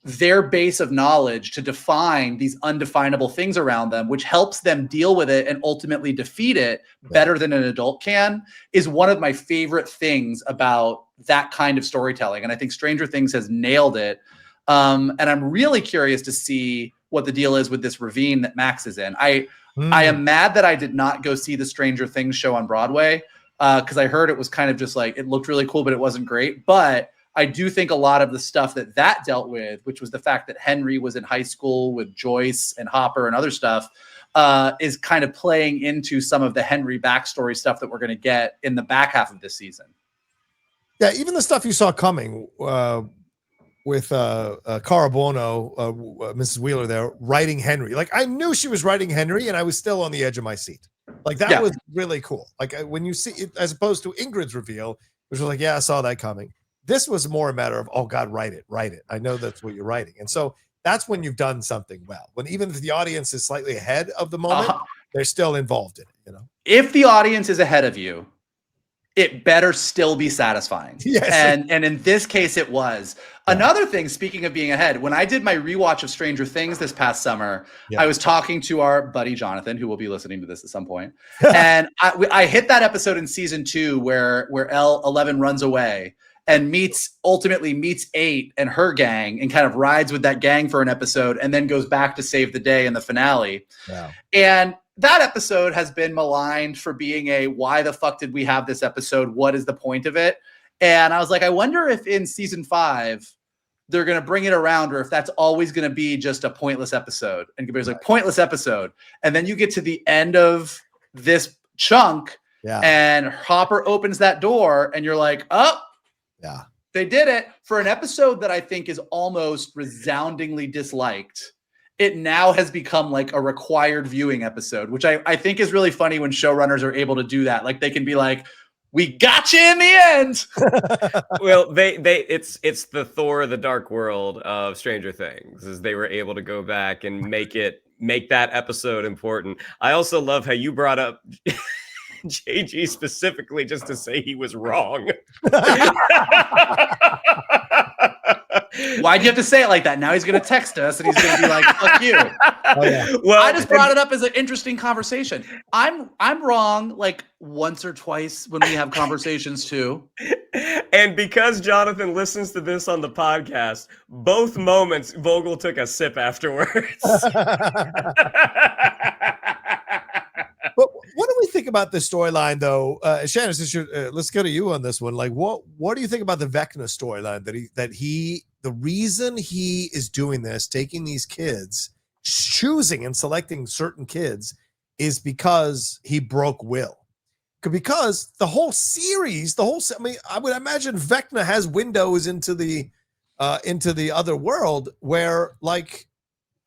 their base of knowledge to define these undefinable things around them, which helps them deal with it and ultimately defeat it better than an adult can, is one of my favorite things about that kind of storytelling. And I think Stranger Things has nailed it. And I'm really curious to see what the deal is with this ravine that Max is in. I am mad that I did not go see the Stranger Things show on Broadway, because I heard it was kind of just like, it looked really cool, but it wasn't great. But I do think a lot of the stuff that dealt with, which was the fact that Henry was in high school with Joyce and Hopper and other stuff, is kind of playing into some of the Henry backstory stuff that we're going to get in the back half of this season. Yeah, even the stuff you saw coming with Cara Buono, Mrs. Wheeler there, writing Henry. Like, I knew she was writing Henry, and I was still on the edge of my seat. Like, that was really cool. Like, when you see it, as opposed to Ingrid's reveal, which was like, yeah, I saw that coming. This was more a matter of, oh God, write it. I know that's what you're writing. And so that's when you've done something well. When even if the audience is slightly ahead of the moment, they're still involved in it, you know? If the audience is ahead of you, it better still be satisfying. Yes. And in this case, it was. Another thing, speaking of being ahead, when I did my rewatch of Stranger Things this past summer, I was talking to our buddy Jonathan, who will be listening to this at some point. And I hit that episode in season 2 where L11 runs away and ultimately meets 8 and her gang, and kind of rides with that gang for an episode, and then goes back to save the day in the finale. Wow. And that episode has been maligned for being why the fuck did we have this episode? What is the point of it? And I was like, I wonder if in season 5, they're going to bring it around, or if that's always going to be just a pointless episode. And everybody's like, pointless episode. And then you get to the end of this chunk, and Hopper opens that door, and you're like, oh, yeah, they did it. For an episode that I think is almost resoundingly disliked, it now has become like a required viewing episode, which I think is really funny when showrunners are able to do that. Like, they can be like, we got you in the end. Well, it's the Thor: The Dark World of Stranger Things, is they were able to go back and make that episode important. I also love how you brought up JG specifically just to say he was wrong. Why'd you have to say it like that? Now he's going to text us and he's going to be like, fuck you. Oh, yeah. Well, I just brought it up as an interesting conversation. I'm wrong like once or twice when we have conversations too. And because Jonathan listens to this on the podcast, both moments Vogel took a sip afterwards. But what do we think about the storyline, though? Shannon, let's go to you on this one. Like, what do you think about the Vecna storyline? The reason he is doing this, taking these kids, choosing and selecting certain kids, is because he broke Will. Because the whole series, I mean, I would imagine Vecna has windows into the other world where, like,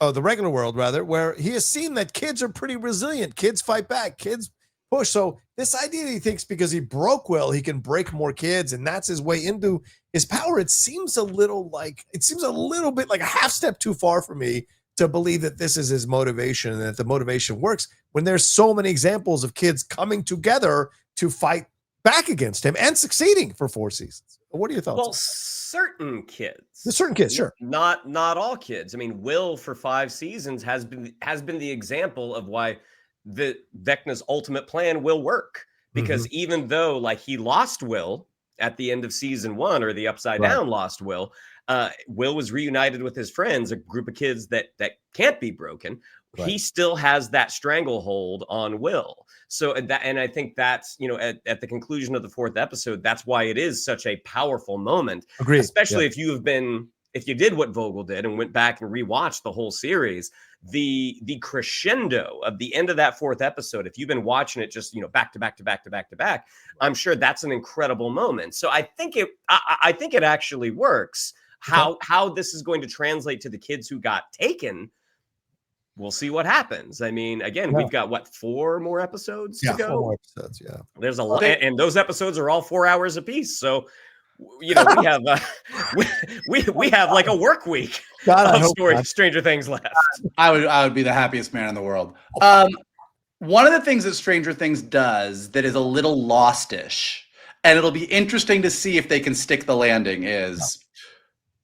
the regular world rather, where he has seen that kids are pretty resilient. Kids fight back. Kids push. So this idea that he thinks because he broke Will, he can break more kids, and that's his way into his power. It seems a little bit like a half step too far for me to believe that this is his motivation and that the motivation works when there's so many examples of kids coming together to fight back against him and succeeding for 4 seasons. What are your thoughts? Well, certain kids. Certain kids, sure. Not all kids. I mean, Will for 5 seasons has been the example of why the Vecna's ultimate plan will work. Because even though, like, he lost Will at the end of season 1, or the Upside Down lost Will, Will was reunited with his friends, a group of kids that can't be broken. Right. He still has that stranglehold on Will. So and I think that's, at the conclusion of the 4th episode, that's why it is such a powerful moment. Agreed. Especially if you did what Vogel did and went back and rewatched the whole series, the crescendo of the end of that 4th episode, if you've been watching it just, back to back, I'm sure that's an incredible moment. So I think it actually works. How this is going to translate to the kids who got taken, we'll see what happens. I mean, again, we've got 4 more episodes to go. 4 more episodes, There's a lot, and those episodes are all 4 hours apiece. So you know, we have we have like a work week God, of Stranger Things left. I would be the happiest man in the world. One of the things that Stranger Things does that is a little lostish, and it'll be interesting to see if they can stick the landing, is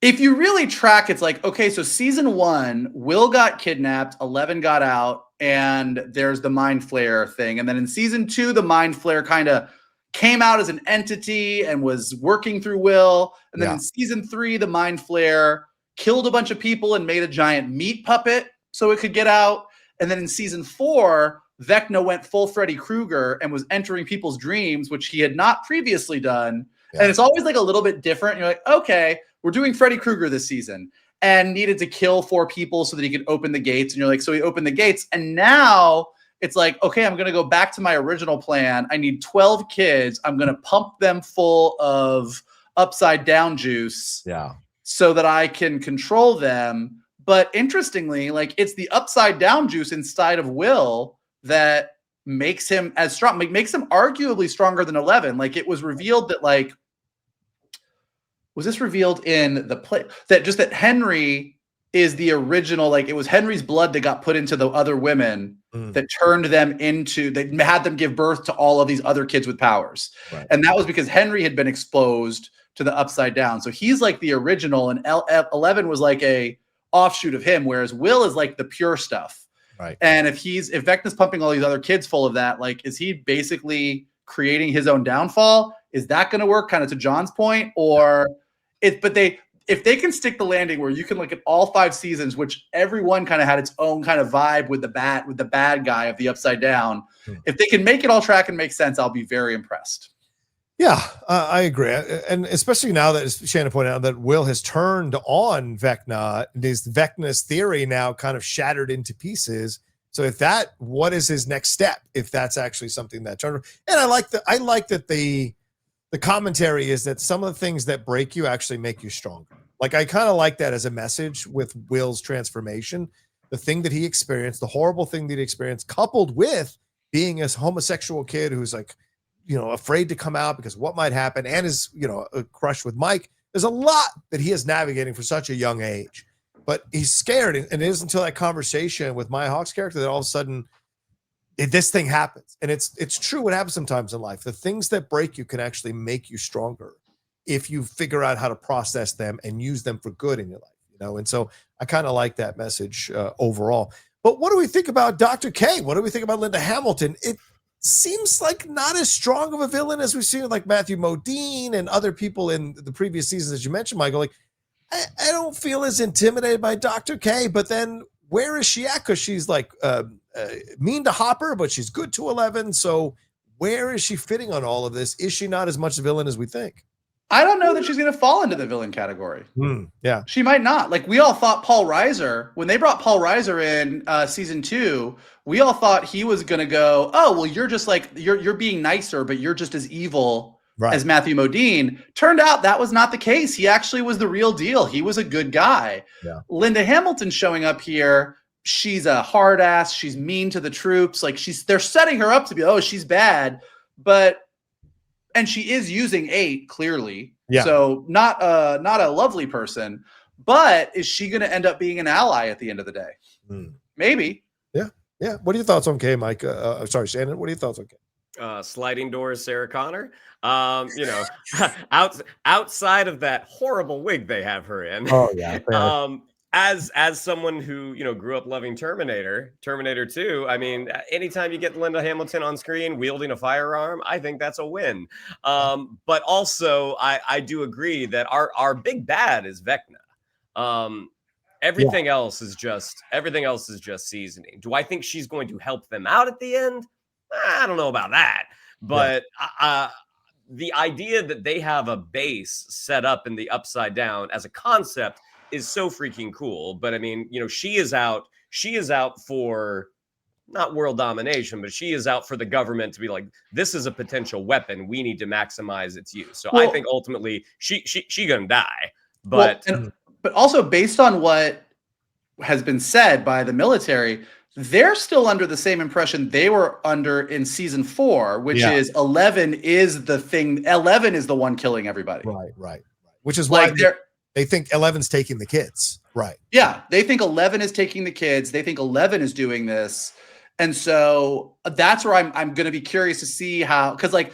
if you really track, it's like, okay, so season 1, Will got kidnapped, 11 got out, and there's the Mind Flayer thing. And then in season 2, the Mind Flayer kind of came out as an entity and was working through Will. And then in season 3, the Mind Flayer killed a bunch of people and made a giant meat puppet so it could get out. And then in season 4, Vecna went full Freddy Krueger and was entering people's dreams, which he had not previously done. Yeah. And it's always like a little bit different. You're like, okay, we're doing Freddy Krueger this season and needed to kill 4 people so that he could open the gates. And you're like, so he opened the gates. And now it's like, okay, I'm going to go back to my original plan. I need 12 kids. I'm going to pump them full of upside down juice so that I can control them. But interestingly, like it's the upside down juice inside of Will that makes him as strong, makes him arguably stronger than 11. Like it was revealed that like, was this revealed in the play that just that Henry is the original, like it was Henry's blood that got put into the other women that turned them into, they had them give birth to all of these other kids with powers. Right. And that was because Henry had been exposed to the upside down. So he's like the original and 11 was like a offshoot of him, whereas Will is like the pure stuff. Right. And if Vecna's pumping all these other kids full of that, like, is he basically creating his own downfall? Is that going to work kind of to John's point? Or if they can stick the landing where you can look at all 5 seasons, which everyone kind of had its own kind of vibe with the bad guy of the upside down. If they can make it all track and make sense, I'll be very impressed. Yeah, I agree. And especially now that, as Shannon pointed out, that Will has turned on Vecna, is Vecna's theory now kind of shattered into pieces. So what is his next step? If that's actually something that turned, and I like that the commentary is that some of the things that break you actually make you stronger. Like I kind of like that as a message with Will's transformation, the thing that he experienced, the horrible thing that he experienced, coupled with being a homosexual kid who's like, afraid to come out because what might happen, and is, a crush with Mike. There's a lot that he is navigating for such a young age, but he's scared. And it isn't until that conversation with Maya Hawke's character that all of a sudden this thing happens. And it's true what happens sometimes in life. The things that break you can actually make you stronger if you figure out how to process them and use them for good in your life, And so I kind of like that message overall. But what do we think about Dr. K? What do we think about Linda Hamilton? It seems like not as strong of a villain as we've seen with like Matthew Modine and other people in the previous seasons, as you mentioned, Michael. Like, I don't feel as intimidated by Dr. K, but then where is she at? Because she's like mean to Hopper, but she's good to 11. So where is she fitting on all of this? Is she not as much a villain as we think? I don't know that she's going to fall into the villain category. Yeah. She might not. Like we all thought Paul Reiser, when they brought Paul Reiser in season 2, we all thought he was going to go, oh, well, you're just like, you're being nicer, but you're just as evil as Matthew Modine. Turned out that was not the case. He actually was the real deal. He was a good guy. Yeah. Linda Hamilton showing up here, she's a hard ass. She's mean to the troops. Like they're setting her up to be, oh, she's bad. And she is using 8 clearly. Yeah. So not a lovely person, but is she going to end up being an ally at the end of the day? Maybe. Yeah. Yeah. What are your thoughts on Kay, Mike? Sorry, Shannon. What are your thoughts on Kay? Sliding doors, Sarah Connor. Outside of that horrible wig they have her in. Oh yeah. As someone who grew up loving Terminator 2, I mean, anytime you get Linda Hamilton on screen wielding a firearm, I think that's a win. But also, I do agree that our big bad is Vecna. Everything else is just seasoning. Do I think she's going to help them out at the end? I don't know about that. But the idea that they have a base set up in the upside down as a concept is so freaking cool. But I mean, she is out for not world domination, but she is out for the government to be like, this is a potential weapon. We need to maximize its use. So I think ultimately she gonna die. But but also based on what has been said by the military, they're still under the same impression they were under in season 4, which is 11 is the thing. 11 is the one killing everybody. Right. Which is why Like they think 11's taking the kids. Right. Yeah. They think 11 is taking the kids. They think 11 is doing this. And so that's where I'm going to be curious to see how, because like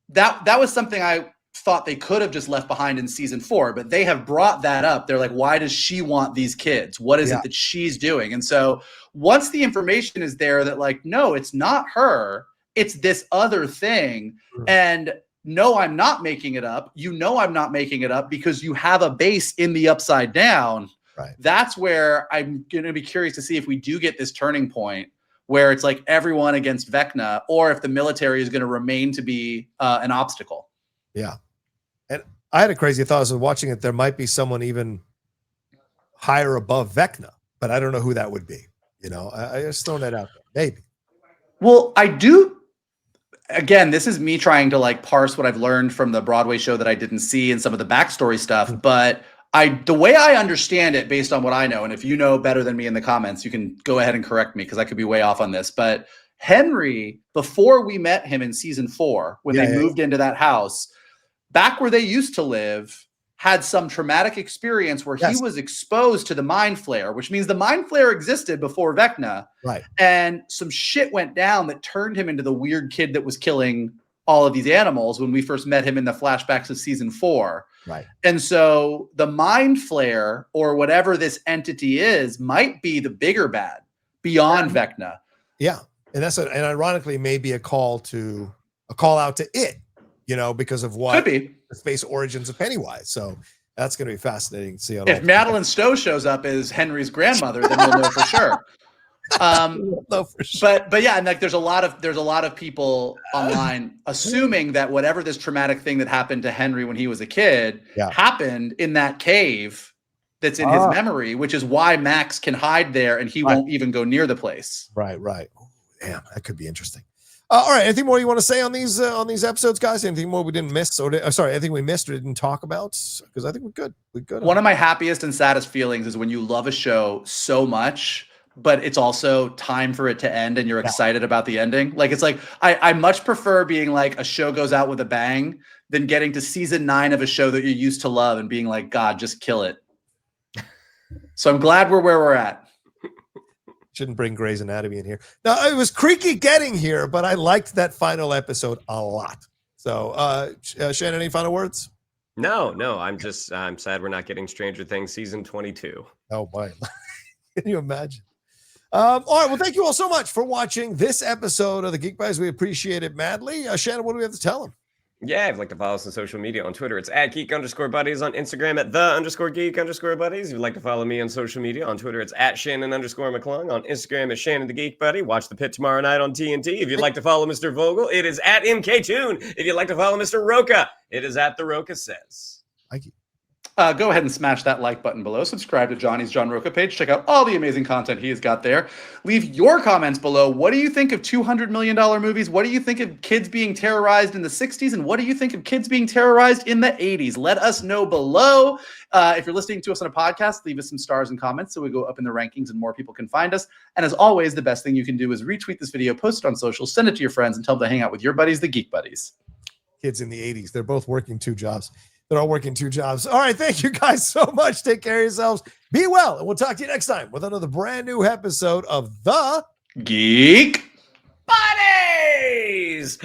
that was something I thought they could have just left behind in season 4, but they have brought that up. They're like, why does she want these kids? What is it that she's doing? And so once the information is there that like, no, it's not her, it's this other thing. And no, I'm not making it up. You know, I'm not making it up because you have a base in the Upside Down. Right. That's where I'm going to be curious to see if we do get this turning point where it's like everyone against Vecna, or if the military is going to remain to be an obstacle. Yeah. And I had a crazy thought as I was watching it. There might be someone even higher above Vecna, but I don't know who that would be. You know, I just thrown that out there. Maybe. Well, I do. Again, this is me trying to like parse what I've learned from the Broadway show that I didn't see and some of the backstory stuff. But the way I understand it, based on what I know, and if you know better than me in the comments, you can go ahead and correct me because I could be way off on this. But Henry, before we met him in season 4, when they moved into that house, back where they used to live, had some traumatic experience where he was exposed to the mind flare, which means the mind flare existed before Vecna. Right. And some shit went down that turned him into the weird kid that was killing all of these animals when we first met him in the flashbacks of season 4. Right. And so the mind flare, or whatever this entity is, might be the bigger bad beyond Vecna. Yeah. And that's and ironically maybe a call out to it, you know, because of what could be the space origins of Pennywise. So that's going to be fascinating to see. If Madeline Stowe shows up as Henry's grandmother, then we'll know for sure. But yeah, and like there's a lot of people online assuming that whatever this traumatic thing that happened to Henry when he was a kid happened in that cave that's in his memory, which is why Max can hide there and he won't even go near the place. Right. Oh, damn, that could be interesting. All right. Anything more you want to say on these episodes, guys? Anything more we didn't miss, or anything we missed or didn't talk about? Because I think we're good. We're good. One of my happiest and saddest feelings is when you love a show so much, but it's also time for it to end and you're excited about the ending. Like, it's like, I much prefer being like a show goes out with a bang than getting to season 9 of a show that you used to love and being like, God, just kill it. So I'm glad we're where we're at. Shouldn't bring Grey's Anatomy in here. Now, it was creaky getting here, but I liked that final episode a lot. So, Shannon, any final words? No. I'm sad we're not getting Stranger Things season 22. Oh, boy. Can you imagine? All right. Well, thank you all so much for watching this episode of the Geek Buddies. We appreciate it madly. Shannon, what do we have to tell them? Yeah, if you'd like to follow us on social media, on Twitter, it's at @geek_buddies, on Instagram at @the_geek_buddies. If you'd like to follow me on social media, on Twitter, it's at @Shannon_McClung, on Instagram, it's Shannon the Geek Buddy. Watch The Pit tomorrow night on TNT. If you'd like to follow Mr. Vogel, it is at MKToon. If you'd like to follow Mr. Rocha, it is at The Rocha Says. Thank you. Go ahead and smash that like button below. Subscribe to Johnny's John Rocha page. Check out all the amazing content he has got there. Leave your comments below. What do you think of $200 million movies? What do you think of kids being terrorized in the 60s? And what do you think of kids being terrorized in the 80s? Let us know below. If you're listening to us on a podcast, leave us some stars and comments so we go up in the rankings and more people can find us. And as always, the best thing you can do is retweet this video, post it on social, send it to your friends, and tell them to hang out with your buddies, the Geek Buddies. Kids in the 80s. They're both working 2 jobs. They're all working 2 jobs. All right. Thank you guys so much. Take care of yourselves. Be well. And we'll talk to you next time with another brand new episode of the Geek Buddies.